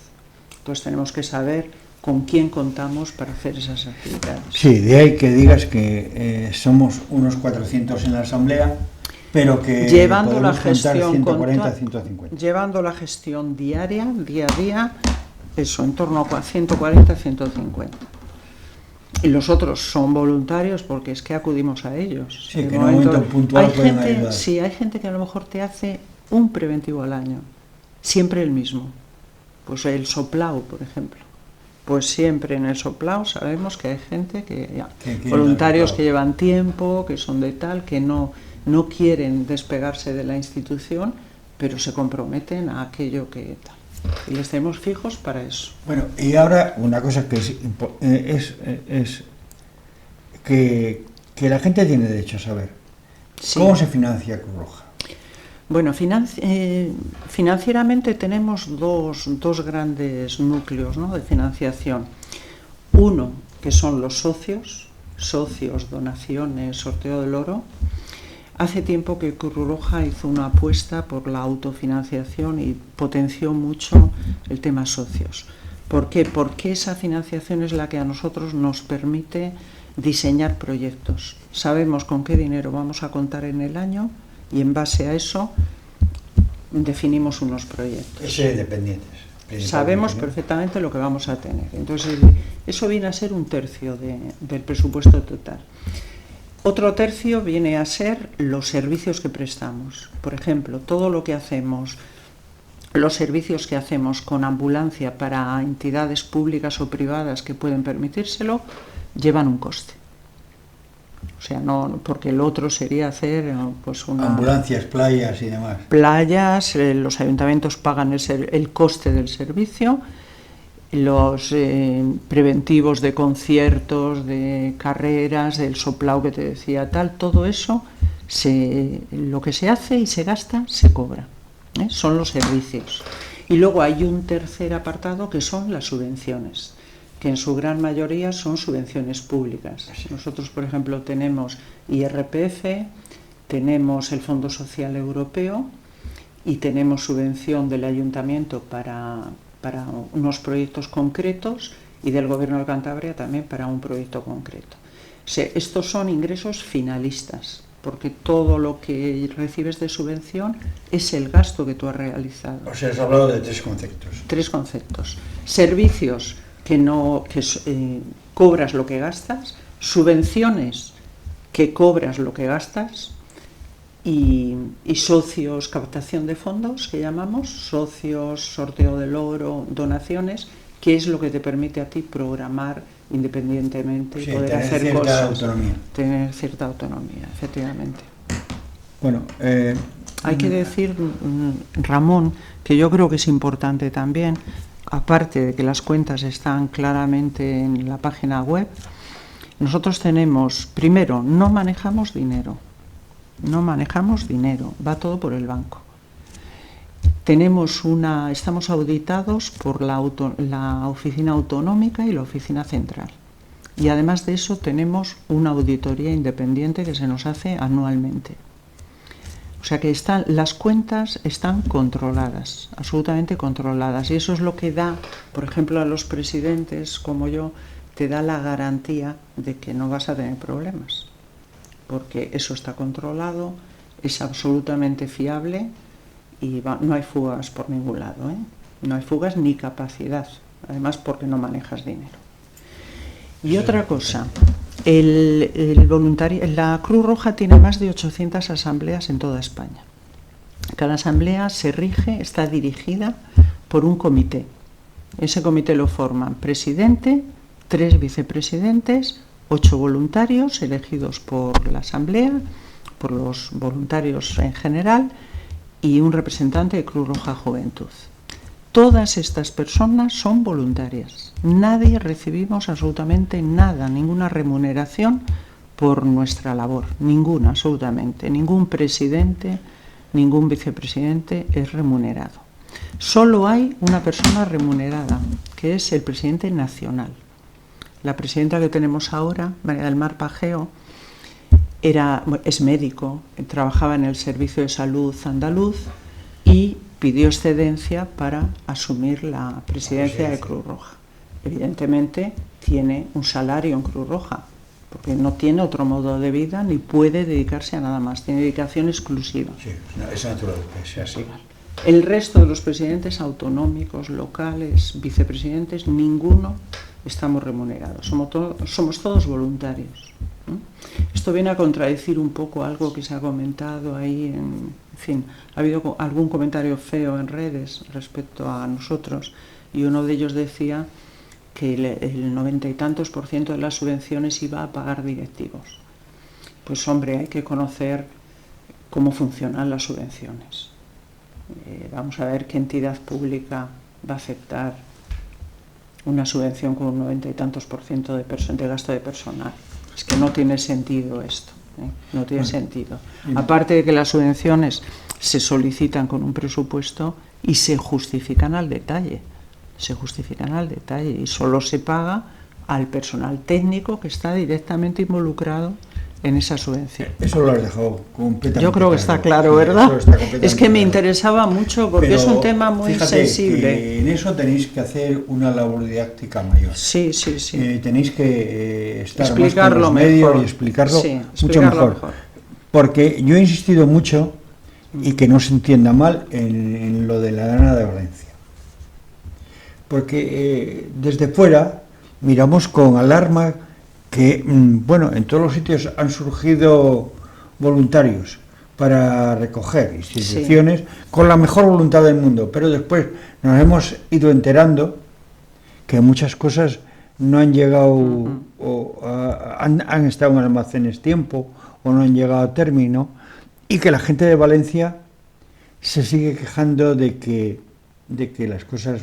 Entonces tenemos que saber con quién contamos para hacer esas actividades. Sí, de ahí que digas que somos unos 400 en la asamblea, pero que llevando la gestión 140, 150. Llevando la gestión diaria, día a día, eso, en torno a 140, 150. Y los otros son voluntarios porque es que acudimos a ellos. Sí, que en un momento puntual pueden ayudar. Sí, hay gente que a lo mejor te hace un preventivo al año, siempre el mismo. Pues el soplao, por ejemplo. Pues siempre en el soplao sabemos que hay gente voluntarios que llevan tiempo, que son de tal, que no quieren despegarse de la institución, pero se comprometen a aquello que tal. Y les tenemos fijos para eso. Bueno, y ahora una cosa que es que la gente tiene derecho a saber. Sí. ¿Cómo se financia Cruz Roja? Bueno, financieramente tenemos dos grandes núcleos, ¿no?, de financiación. Uno, que son los socios, donaciones, sorteo del oro. Hace tiempo que Cruz Roja hizo una apuesta por la autofinanciación y potenció mucho el tema socios. ¿Por qué? Porque esa financiación es la que a nosotros nos permite diseñar proyectos. Sabemos con qué dinero vamos a contar en el año y en base a eso definimos unos proyectos. Ese dependientes. Sabemos perfectamente lo que vamos a tener. Entonces, eso viene a ser 1/3 del presupuesto total. Otro tercio viene a ser los servicios que prestamos. Por ejemplo, todo lo que hacemos, los servicios que hacemos con ambulancia para entidades públicas o privadas que pueden permitírselo, llevan un coste. O sea, no, porque el otro sería hacer pues ambulancias, playas y demás. Playas, los ayuntamientos pagan el coste del servicio, los preventivos de conciertos, de carreras, del soplao que te decía tal, todo eso lo que se hace y se gasta se cobra. Son los servicios. Y luego hay un tercer apartado que son las subvenciones, que en su gran mayoría son subvenciones públicas. Nosotros, por ejemplo, tenemos IRPF, tenemos el Fondo Social Europeo y tenemos subvención del Ayuntamiento para unos proyectos concretos y del Gobierno de Cantabria también para un proyecto concreto. O sea, estos son ingresos finalistas, porque todo lo que recibes de subvención es el gasto que tú has realizado. O sea, has hablado de tres conceptos. Tres conceptos. Servicios que cobras lo que gastas, subvenciones que cobras lo que gastas y socios, captación de fondos, que llamamos, socios, sorteo del oro, donaciones, que es lo que te permite a ti programar independientemente y poder hacer cosas. Tener cierta autonomía, efectivamente. Bueno, hay que decir, Ramón, que yo creo que es importante también, aparte de que las cuentas están claramente en la página web, nosotros tenemos, primero, no manejamos dinero, va todo por el banco. Estamos auditados por la oficina autonómica y la oficina central. Y además de eso tenemos una auditoría independiente que se nos hace anualmente. O sea que las cuentas están controladas, absolutamente controladas. Y eso es lo que da, por ejemplo, a los presidentes como yo, te da la garantía de que no vas a tener problemas. Porque eso está controlado, es absolutamente fiable y no hay fugas por ningún lado, ¿eh? No hay fugas ni capacidad, además porque no manejas dinero. Y otra cosa, la Cruz Roja tiene más de 800 asambleas en toda España. Cada asamblea está dirigida por un comité. Ese comité lo forman presidente, 3 vicepresidentes, 8 voluntarios elegidos por la asamblea, por los voluntarios en general, y un representante de Cruz Roja Juventud. Todas estas personas son voluntarias. Nadie recibimos absolutamente nada, ninguna remuneración por nuestra labor. Ninguna, absolutamente. Ningún presidente, ningún vicepresidente es remunerado. Solo hay una persona remunerada, que es el presidente nacional. La presidenta que tenemos ahora, María del Mar Pajeo, es médico, trabajaba en el Servicio de Salud andaluz y pidió excedencia para asumir la presidencia de Cruz Roja. Evidentemente tiene un salario en Cruz Roja, porque no tiene otro modo de vida ni puede dedicarse a nada más, tiene dedicación exclusiva. Sí, es natural que sea así. El resto de los presidentes autonómicos, locales, vicepresidentes, ninguno estamos remunerados, somos todos voluntarios. Esto viene a contradecir un poco algo que se ha comentado ahí, en fin, ha habido algún comentario feo en redes respecto a nosotros, y uno de ellos decía que el 90 y tantos % de las subvenciones iba a pagar directivos. Pues hombre, hay que conocer cómo funcionan las subvenciones. Vamos a ver qué entidad pública va a aceptar una subvención con un 90 y tantos % de gasto de personal. Es que no tiene sentido esto, no tiene sentido. Aparte de que las subvenciones se solicitan con un presupuesto y se justifican al detalle, y solo se paga al personal técnico que está directamente involucrado en esa subvención. Eso lo has dejado completamente. Yo creo que está claro, ¿verdad? Es que me interesaba mucho porque es un tema muy sensible. Que en eso tenéis que hacer una labor didáctica mayor. Sí. Tenéis que estar explicarlo más con los medios mejor. y explicarlo Sí, mucho mejor. Porque yo he insistido mucho, y que no se entienda mal, en lo de la Dana de Valencia. Porque desde fuera miramos con alarma que, bueno, en todos los sitios han surgido voluntarios para recoger instituciones con la mejor voluntad del mundo, pero después nos hemos ido enterando que muchas cosas no han llegado o han estado en almacenes tiempo o no han llegado a término, y que la gente de Valencia se sigue quejando de que las cosas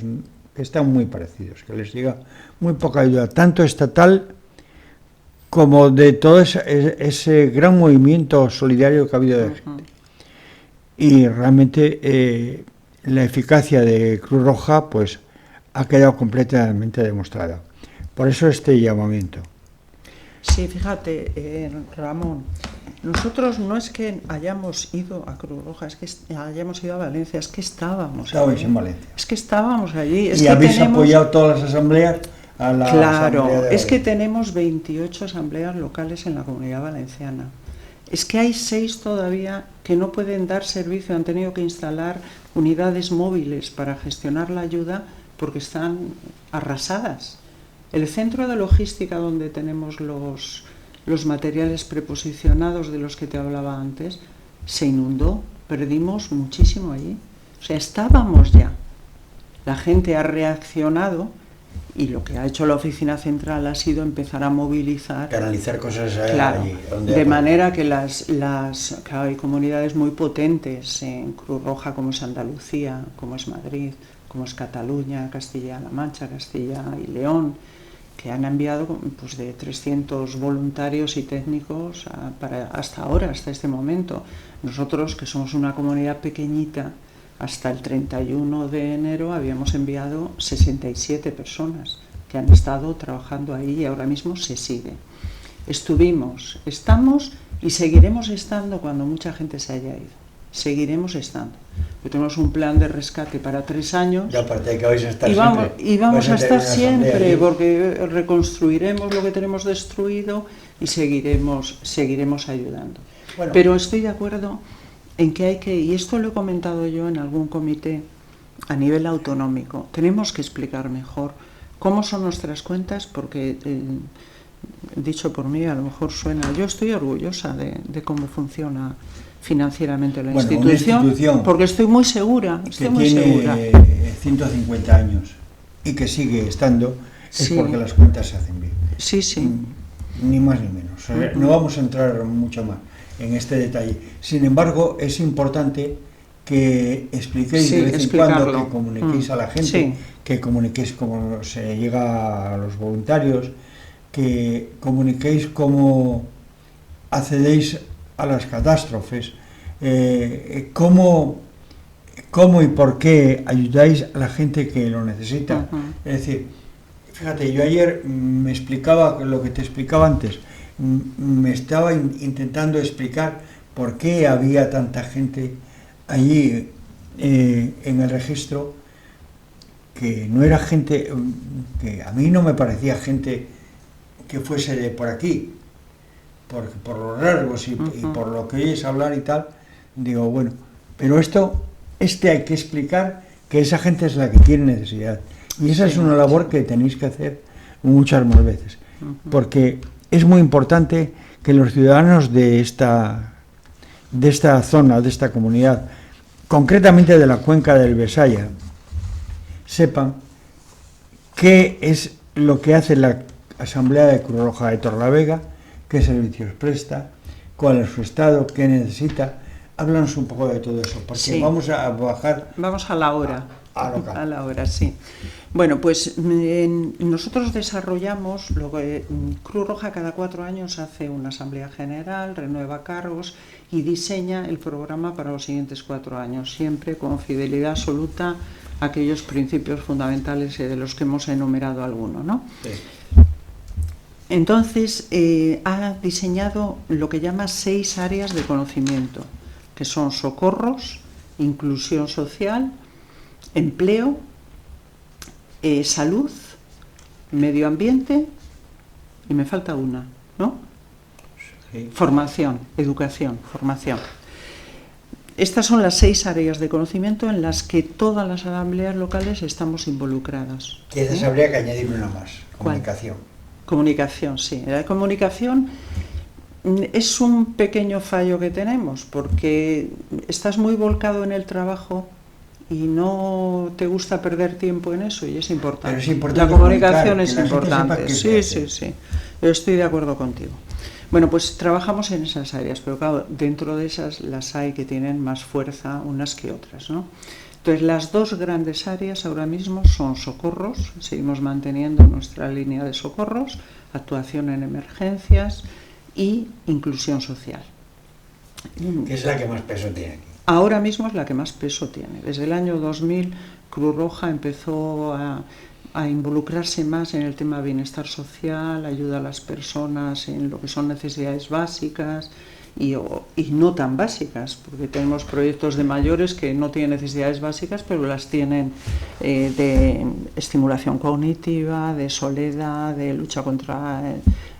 están muy parecidas, que les llega muy poca ayuda, tanto estatal como de todo ese gran movimiento solidario que ha habido de gente. Y realmente la eficacia de Cruz Roja pues ha quedado completamente demostrada. Por eso este llamamiento. Sí, fíjate, Ramón, nosotros no es que hayamos ido a Cruz Roja, es que hayamos ido a Valencia, es que estábamos allí. En Valencia. Es que estábamos allí. ¿Y habéis apoyado todas las asambleas? Claro, es que tenemos 28 asambleas locales en la Comunidad Valenciana. Es que hay 6 todavía que no pueden dar servicio, han tenido que instalar unidades móviles para gestionar la ayuda porque están arrasadas. El centro de logística donde tenemos los materiales preposicionados de los que te hablaba antes, se inundó, perdimos muchísimo allí. O sea, estábamos ya. La gente ha reaccionado y lo que ha hecho la oficina central ha sido empezar a movilizar. Canalizar cosas claro, allí. De manera que claro, hay comunidades muy potentes en Cruz Roja, como es Andalucía, como es Madrid, como es Cataluña, Castilla-La Mancha, Castilla y León, que han enviado pues, de 300 voluntarios y técnicos hasta ahora, hasta este momento. Nosotros, que somos una comunidad pequeñita, hasta el 31 de enero habíamos enviado 67 personas que han estado trabajando ahí y ahora mismo se sigue. Estamos y seguiremos estando cuando mucha gente se haya ido. Seguiremos estando. Tenemos un plan de rescate para 3 años. Y aparte de que vais a estar siempre. Y vamos a estar siempre, porque reconstruiremos lo que tenemos destruido y seguiremos ayudando. Bueno, pero estoy de acuerdo en que hay que, y esto lo he comentado yo en algún comité a nivel autonómico, tenemos que explicar mejor cómo son nuestras cuentas, porque, dicho por mí, a lo mejor suena, yo estoy orgullosa de cómo funciona financieramente la institución, porque estoy muy segura, que tiene 150 años y que sigue estando, es porque las cuentas se hacen bien. Sí, sí. Ni más ni menos. No vamos a entrar mucho más en este detalle. Sin embargo, es importante que expliquéis de vez en cuando, que comuniquéis a la gente, que comuniquéis cómo se llega a los voluntarios, que comuniquéis cómo accedéis a las catástrofes, cómo y por qué ayudáis a la gente que lo necesita. Es decir, fíjate, yo ayer me explicaba lo que te explicaba antes. Me estaba intentando explicar por qué había tanta gente allí en el registro, que no era gente, que a mí no me parecía gente que fuese de por aquí, por los rasgos y por lo que oyes hablar y tal. Digo, bueno, pero hay que explicar que esa gente es la que tiene necesidad, y esa es una labor que tenéis que hacer muchas más veces, porque es muy importante que los ciudadanos de esta zona, de esta comunidad, concretamente de la cuenca del Besaya, sepan qué es lo que hace la Asamblea de Cruz Roja de Torrelavega, qué servicios presta, cuál es su estado, qué necesita. Háblanos un poco de todo eso, porque vamos a bajar... Vamos a la hora. A la hora, sí. Bueno, pues nosotros desarrollamos, Cruz Roja cada 4 años hace una asamblea general, renueva cargos y diseña el programa para los siguientes 4 años, siempre con fidelidad absoluta a aquellos principios fundamentales de los que hemos enumerado algunos, ¿no? Sí. Entonces, ha diseñado lo que llama 6 áreas de conocimiento, que son socorros, inclusión social, empleo, salud, medio ambiente, y me falta una, ¿no? Sí. Formación, educación, formación. Estas son las 6 áreas de conocimiento en las que todas las asambleas locales estamos involucradas. Quizás habría que añadir una más, comunicación. Comunicación, sí. La comunicación es un pequeño fallo que tenemos, porque estás muy volcado en el trabajo y no te gusta perder tiempo en eso, y es importante. Pero es importante. La comunicación es importante. Sí. Yo estoy de acuerdo contigo. Bueno, pues trabajamos en esas áreas, pero claro, dentro de esas las hay que tienen más fuerza unas que otras, ¿no? Entonces, las dos grandes áreas ahora mismo son socorros, seguimos manteniendo nuestra línea de socorros, actuación en emergencias y inclusión social. Que es la que más peso tiene aquí. Ahora mismo es la que más peso tiene. Desde el año 2000, Cruz Roja empezó a involucrarse más en el tema de bienestar social, ayuda a las personas en lo que son necesidades básicas y no tan básicas, porque tenemos proyectos de mayores que no tienen necesidades básicas, pero las tienen de estimulación cognitiva, de soledad, de lucha contra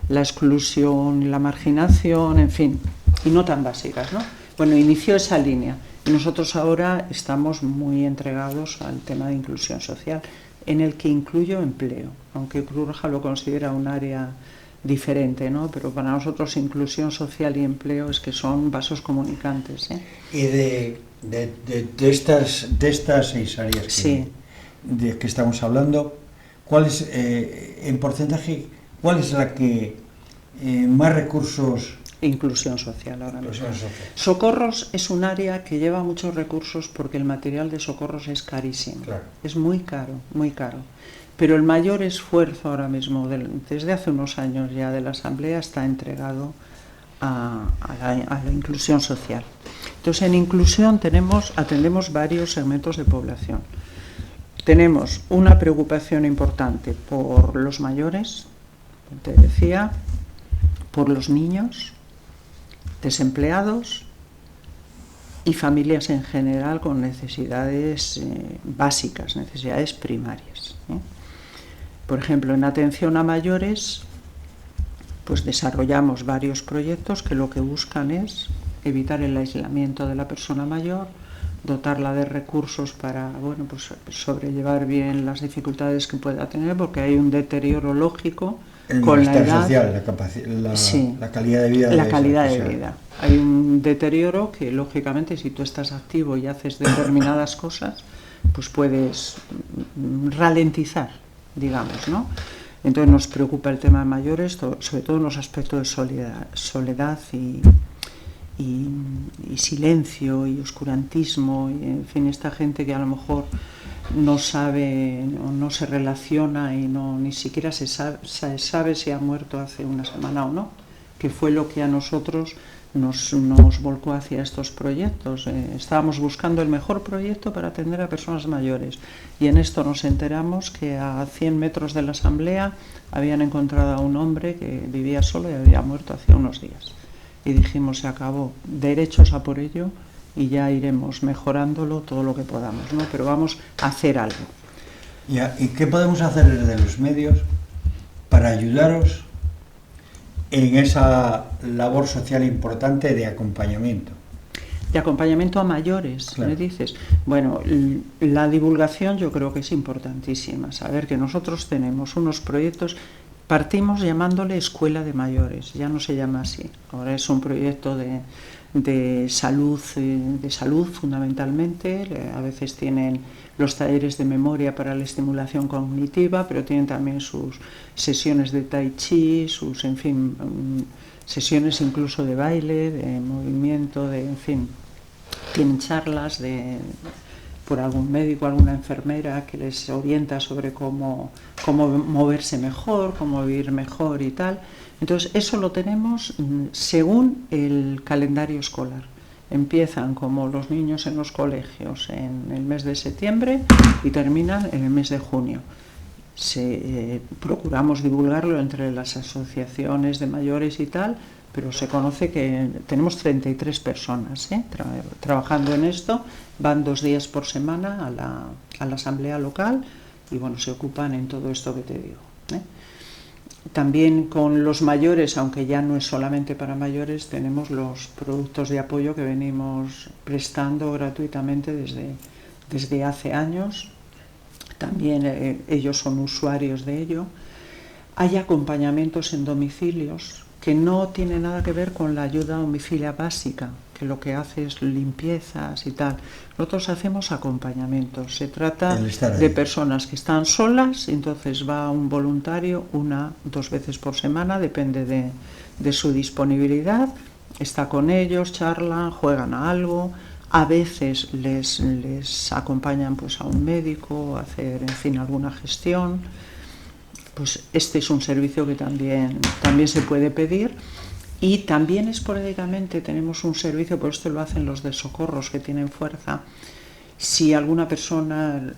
la exclusión y la marginación, en fin, y no tan básicas, ¿no? Bueno, inició esa línea y nosotros ahora estamos muy entregados al tema de inclusión social, en el que incluyo empleo, aunque Cruz Roja lo considera un área diferente, ¿no? Pero para nosotros inclusión social y empleo es que son vasos comunicantes, ¿eh? Y de estas 6 áreas que estamos hablando, ¿cuál es, en porcentaje, cuál es la que más recursos? Inclusión social ahora mismo. Socorros es un área que lleva muchos recursos porque el material de socorros es carísimo. Claro. Es muy caro, muy caro. Pero el mayor esfuerzo ahora mismo, desde hace unos años ya de la Asamblea, está entregado a la inclusión social. Entonces, en inclusión atendemos varios segmentos de población. Tenemos una preocupación importante por los mayores, te decía, por los niños, desempleados y familias en general con necesidades básicas, necesidades primarias, ¿eh? Por ejemplo, en atención a mayores, pues desarrollamos varios proyectos que lo que buscan es evitar el aislamiento de la persona mayor, dotarla de recursos para, bueno, pues sobrellevar bien las dificultades que pueda tener, porque hay un deterioro lógico con la edad social, la calidad de vida. La calidad de vida. Hay un deterioro que, lógicamente, si tú estás activo y haces determinadas cosas, pues puedes ralentizar, digamos, ¿no? Entonces nos preocupa el tema de mayores, sobre todo en los aspectos de soledad y silencio y oscurantismo, y en fin, esta gente que a lo mejor no sabe, no se relaciona y ni siquiera se sabe si ha muerto hace una semana o no, que fue lo que a nosotros nos volcó hacia estos proyectos. Estábamos buscando el mejor proyecto para atender a personas mayores y en esto nos enteramos que a 100 metros de la Asamblea habían encontrado a un hombre que vivía solo y había muerto hace unos días. Y dijimos, se acabó, derechos a por ello, y ya iremos mejorándolo todo lo que podamos, ¿no? Pero vamos a hacer algo. ¿Y qué podemos hacer desde los medios para ayudaros en esa labor social importante de acompañamiento? De acompañamiento a mayores, claro. ¿Me dices? Bueno, la divulgación yo creo que es importantísima. Saber que nosotros tenemos unos proyectos, partimos llamándole Escuela de Mayores, ya no se llama así. Ahora es un proyecto de salud fundamentalmente. A veces tienen los talleres de memoria para la estimulación cognitiva, pero tienen también sus sesiones de tai chi, en fin, sesiones incluso de baile, de movimiento, en fin, tienen charlas por algún médico, alguna enfermera que les orienta sobre cómo moverse mejor, cómo vivir mejor y tal. Entonces, eso lo tenemos según el calendario escolar. Empiezan como los niños en los colegios en el mes de septiembre y terminan en el mes de junio. Procuramos divulgarlo entre las asociaciones de mayores y tal, pero se conoce que tenemos 33 personas trabajando en esto. Van 2 días por semana a la asamblea local y bueno, se ocupan en todo esto que te digo, ¿eh? También con los mayores, aunque ya no es solamente para mayores, tenemos los productos de apoyo que venimos prestando gratuitamente desde hace años. También ellos son usuarios de ello. Hay acompañamientos en domicilios que no tiene nada que ver con la ayuda a domicilio básica, que lo que hace es limpiezas y tal. Nosotros hacemos acompañamientos. Se trata de personas que están solas, entonces va un voluntario 1 o 2 veces por semana, depende de su disponibilidad, está con ellos, charlan, juegan a algo, A veces les acompañan pues a un médico a hacer, en fin, alguna gestión. Pues este es un servicio que también se puede pedir. Y también esporádicamente tenemos un servicio, por esto lo hacen los de socorros que tienen fuerza. Si alguna persona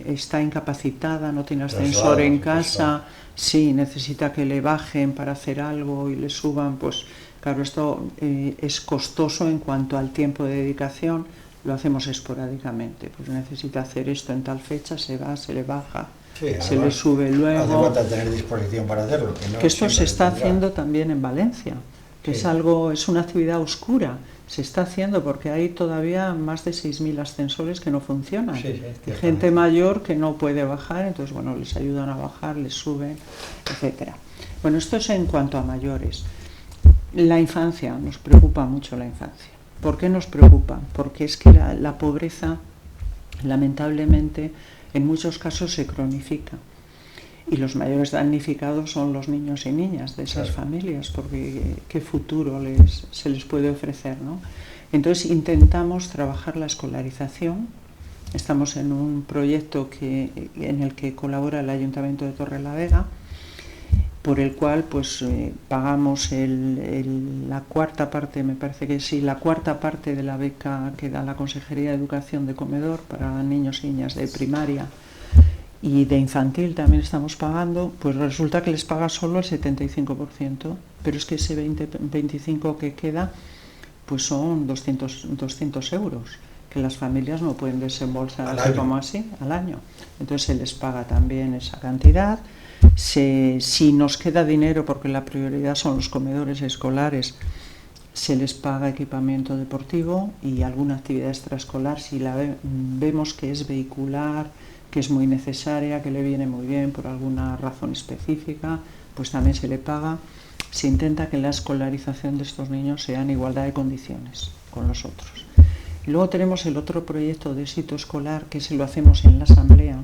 está incapacitada, no tiene ascensor en casa, sí, necesita que le bajen para hacer algo y le suban, pues claro, esto es costoso en cuanto al tiempo de dedicación, lo hacemos esporádicamente. Pues necesita hacer esto en tal fecha, se va, se le baja. Sí, se le sube luego. Hace falta tener disposición para hacerlo. Que esto se está haciendo también en Valencia, que sí. Es una actividad oscura. Se está haciendo porque hay todavía más de 6.000 ascensores que no funcionan. Sí, hay gente mayor que no puede bajar, entonces bueno, les ayudan a bajar, les suben, etcétera. Bueno, esto es en cuanto a mayores. La infancia, nos preocupa mucho la infancia. ¿Por qué nos preocupa? Porque es que la pobreza, lamentablemente, en muchos casos se cronifica. Y los mayores damnificados son los niños y niñas de esas familias, porque qué futuro se les puede ofrecer, ¿no? Entonces intentamos trabajar la escolarización. Estamos en un proyecto en el que colabora el Ayuntamiento de Torrelavega, por el cual pues pagamos la cuarta parte, me parece que sí, la cuarta parte de la beca que da la Consejería de Educación de comedor para niños y niñas de primaria. Y de infantil también estamos pagando, pues resulta que les paga solo el 75%, pero es que ese 25% que queda pues son 200 euros, que las familias no pueden desembolsar como así al año. Entonces se les paga también esa cantidad. Si nos queda dinero, porque la prioridad son los comedores escolares, se les paga equipamiento deportivo y alguna actividad extraescolar si vemos que es vehicular, que es muy necesaria, que le viene muy bien por alguna razón específica, pues también se le paga. Se intenta que la escolarización de estos niños sea en igualdad de condiciones con los otros. Y luego tenemos el otro proyecto de éxito escolar, que se lo hacemos en la asamblea.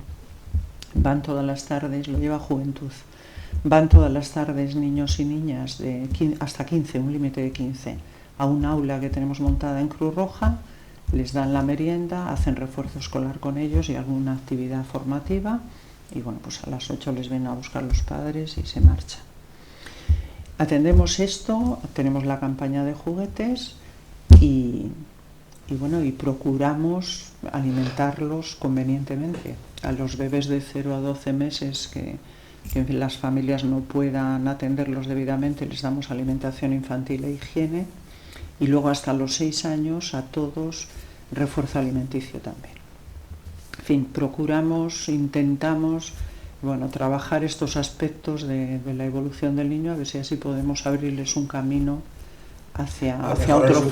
Van todas las tardes, lo lleva Juventud, van todas las tardes niños y niñas hasta 15, un límite de 15, a un aula que tenemos montada en Cruz Roja. Les dan la merienda, hacen refuerzo escolar con ellos y alguna actividad formativa y bueno, pues a las 8 les vienen a buscar los padres y se marchan. Atendemos esto, tenemos la campaña de juguetes y procuramos alimentarlos convenientemente. A los bebés de 0 a 12 meses que las familias no puedan atenderlos debidamente, les damos alimentación infantil e higiene. Y luego hasta los 6 años a todos refuerzo alimenticio también. En fin, intentamos trabajar estos aspectos de la evolución del niño, a ver si así podemos abrirles un camino hacia otro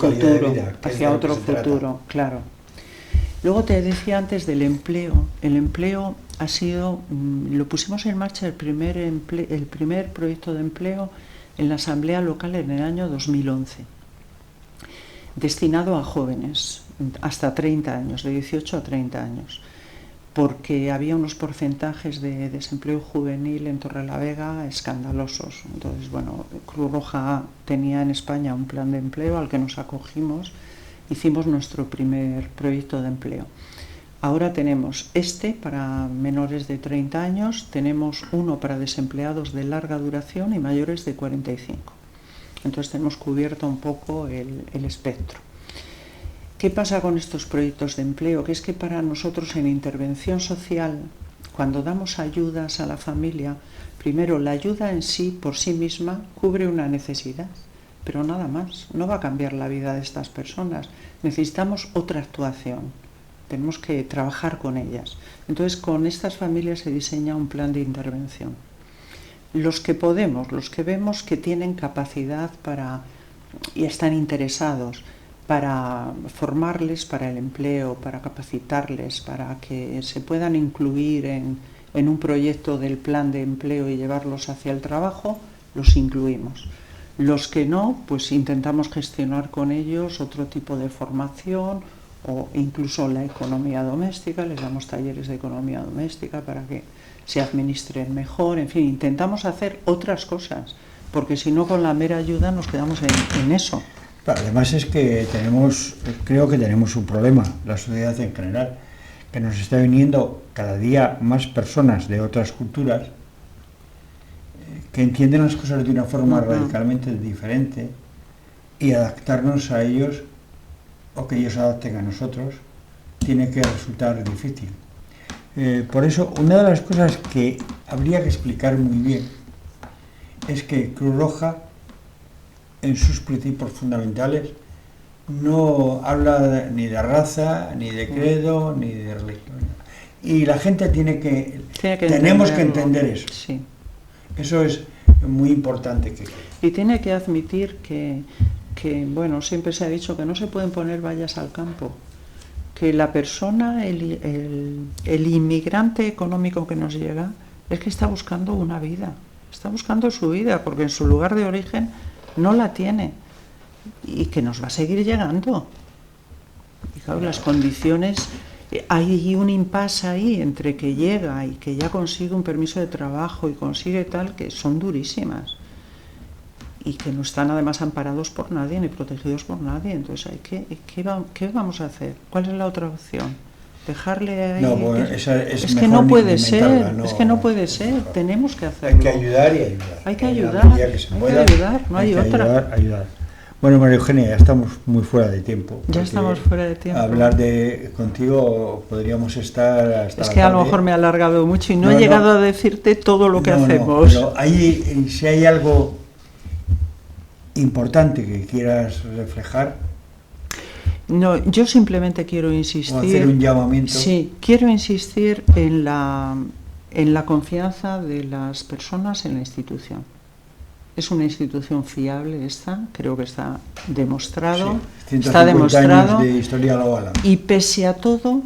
futuro, claro. Luego te decía antes del empleo. El empleo ha sido, lo pusimos en marcha el primer proyecto de empleo en la asamblea local en el año 2011. Destinado a jóvenes, hasta 30 años, de 18 a 30 años, porque había unos porcentajes de desempleo juvenil en Torrelavega escandalosos. Entonces, Cruz Roja tenía en España un plan de empleo al que nos acogimos, hicimos nuestro primer proyecto de empleo. Ahora tenemos para menores de 30 años, tenemos uno para desempleados de larga duración y mayores de 45. Entonces tenemos cubierto un poco el espectro. ¿Qué pasa con estos proyectos de empleo? Que es que para nosotros en intervención social, cuando damos ayudas a la familia, primero la ayuda en sí, por sí misma, cubre una necesidad, pero nada más. No va a cambiar la vida de estas personas. Necesitamos otra actuación. Tenemos que trabajar con ellas. Entonces con estas familias se diseña un plan de intervención. Los que podemos, los que vemos que tienen capacidad y están interesados para formarles para el empleo, para capacitarles, para que se puedan incluir en un proyecto del plan de empleo y llevarlos hacia el trabajo, los incluimos. Los que no, pues intentamos gestionar con ellos otro tipo de formación o incluso la economía doméstica, les damos talleres de economía doméstica para que se administren mejor, en fin, intentamos hacer otras cosas, porque si no con la mera ayuda nos quedamos en eso. Además es que creo que tenemos un problema, la sociedad en general, que nos está viniendo cada día más personas de otras culturas que entienden las cosas de una forma radicalmente diferente, y adaptarnos a ellos o que ellos adapten a nosotros tiene que resultar difícil. Por eso, una de las cosas que habría que explicar muy bien es que Cruz Roja, en sus principios fundamentales, no habla ni de raza, ni de credo, ni de religión. Y la gente tenemos que entender eso. Sí. Eso es muy importante. Y tiene que admitir que, bueno, siempre se ha dicho que no se pueden poner vallas al campo, que la persona, el inmigrante económico que nos llega, es que está buscando una vida, está buscando su vida, porque en su lugar de origen no la tiene, y que nos va a seguir llegando. Y claro, las condiciones, hay un impasse ahí entre que llega y que ya consigue un permiso de trabajo y consigue tal, que son durísimas, y que no están además amparados por nadie ni protegidos por nadie. Entonces, ¿qué vamos a hacer? ¿Cuál es la otra opción? Dejarle ahí. No, bueno, es que no puede ser, es que no puede ser, tenemos que hacerlo. Hay que ayudar y ayudar. Hay que ayudar, no hay otra. Ayudar. Bueno, María Eugenia, ya estamos muy fuera de tiempo. Ya estamos fuera de tiempo. Hablar contigo podríamos estar hasta Es que a lo mejor me he alargado mucho y no he llegado a decirte todo lo que hacemos. Pero si hay algo importante que quieras reflejar. No, yo simplemente quiero insistir. O hacer un llamamiento. Sí, quiero insistir en la confianza de las personas en la institución. Es una institución fiable esta, creo que está demostrado. Sí, está demostrado. Años de historia lo avala. Y pese a todo,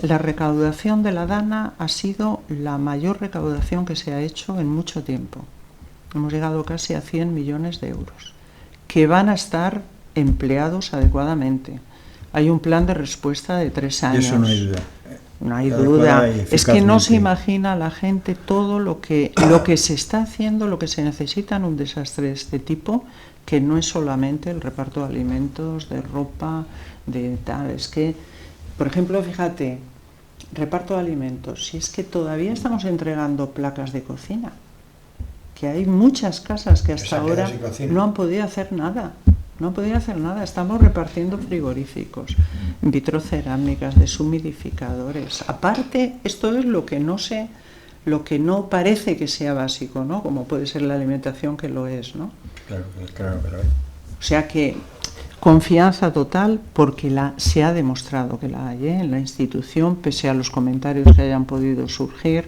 la recaudación de la Dana ha sido la mayor recaudación que se ha hecho en mucho tiempo. Hemos llegado casi a 100 millones de euros, que van a estar empleados adecuadamente. Hay un plan de respuesta de 3 años. Eso no hay duda. No hay duda. Es que no se imagina la gente todo lo que se está haciendo, lo que se necesita en un desastre de este tipo, que no es solamente el reparto de alimentos, de ropa, de tal. Es que, por ejemplo, fíjate, reparto de alimentos. Si es que todavía estamos entregando placas de cocina, que hay muchas casas que hasta ahora no han podido hacer nada. No podía hacer nada, estamos repartiendo frigoríficos, vitrocerámicas, deshumidificadores. Aparte, esto es lo que no parece que sea básico, ¿no? Como puede ser la alimentación, que lo es, ¿no? Claro que lo es. O sea que confianza total, porque se ha demostrado que la hay, en la institución, pese a los comentarios que hayan podido surgir.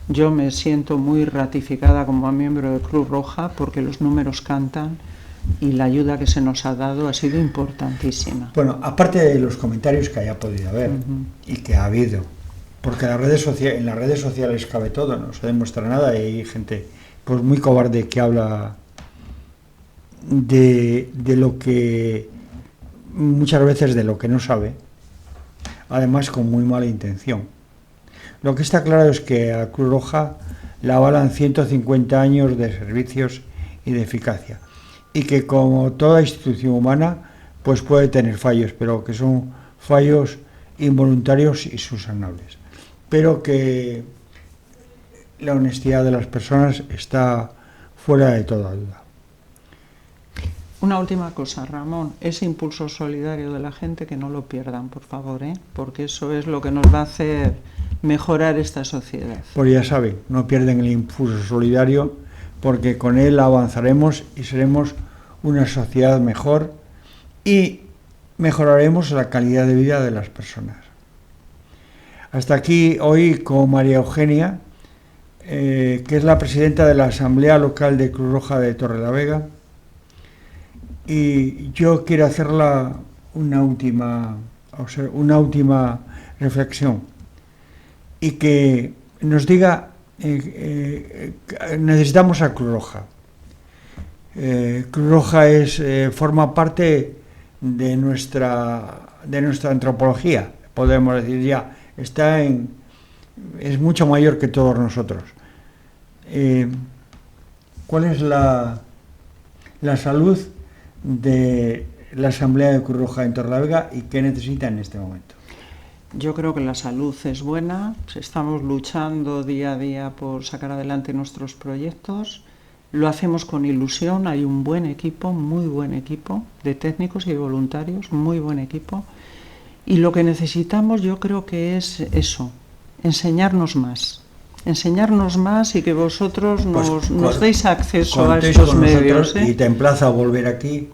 Yo me siento muy ratificada como miembro de Cruz Roja, porque los números cantan. Y la ayuda que se nos ha dado ha sido importantísima. Bueno, aparte de los comentarios que haya podido haber y que ha habido, porque en las redes sociales cabe todo, no se demuestra nada, y hay gente pues muy cobarde que habla de lo que muchas veces de lo que no sabe, además con muy mala intención. Lo que está claro es que a Cruz Roja la avalan 150 años de servicios y de eficacia. Y que como toda institución humana, pues puede tener fallos, pero que son fallos involuntarios y subsanables. Pero que la honestidad de las personas está fuera de toda duda. Una última cosa, Ramón, ese impulso solidario de la gente, que no lo pierdan, por favor, porque eso es lo que nos va a hacer mejorar esta sociedad. Pues ya saben, no pierden el impulso solidario, porque con él avanzaremos y seremos una sociedad mejor y mejoraremos la calidad de vida de las personas. Hasta aquí hoy con María Eugenia, que es la presidenta de la Asamblea Local de Cruz Roja de Torrelavega, y yo quiero hacerla una última reflexión, y que nos diga, necesitamos a Cruz Roja. Cruz Roja forma parte de nuestra antropología, podemos decir ya, es mucho mayor que todos nosotros. ¿Cuál es la salud de la Asamblea de Cruz Roja en Torrelavega y qué necesita en este momento? Yo creo que la salud es buena, estamos luchando día a día por sacar adelante nuestros proyectos, lo hacemos con ilusión, hay un buen equipo, muy buen equipo de técnicos y de voluntarios, muy buen equipo, y lo que necesitamos yo creo que es eso, enseñarnos más y que vosotros nos deis acceso a estos medios. Y te emplazo a volver aquí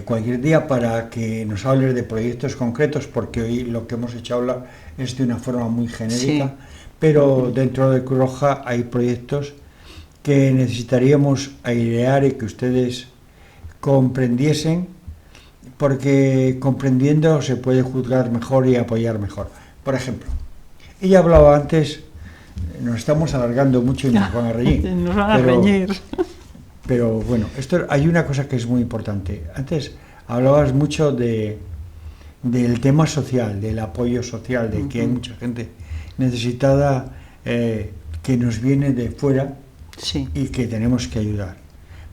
cualquier día para que nos hables de proyectos concretos, porque hoy lo que hemos hecho hablar es de una forma muy genérica, sí, pero dentro de Cruz Roja hay proyectos que necesitaríamos airear y que ustedes comprendiesen, porque comprendiendo se puede juzgar mejor y apoyar mejor. Por ejemplo, ella hablaba antes, nos estamos alargando mucho y nos van a reñir. Nos van a reñir. Pero bueno, hay una cosa que es muy importante. Antes hablabas mucho del tema social, del apoyo social, de que hay mucha gente necesitada que nos viene de fuera, sí, y que tenemos que ayudar.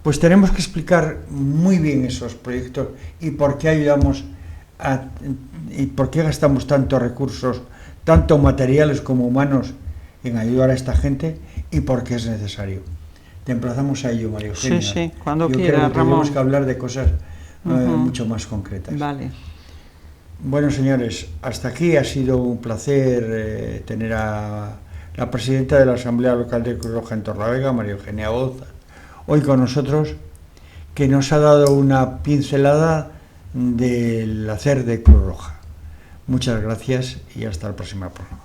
Pues tenemos que explicar muy bien esos proyectos y por qué ayudamos y por qué gastamos tantos recursos, tanto materiales como humanos, en ayudar a esta gente y por qué es necesario. Te emplazamos a ello, María Eugenia. Sí, sí, cuando quiera, creo que Ramón. Tenemos que Ramón. hablar de cosas mucho más concretas. Vale. Bueno, señores, hasta aquí ha sido un placer tener a la presidenta de la Asamblea Local de Cruz Roja en Torrelavega, María Eugenia Boza, hoy con nosotros, que nos ha dado una pincelada del hacer de Cruz Roja. Muchas gracias y hasta el próximo programa.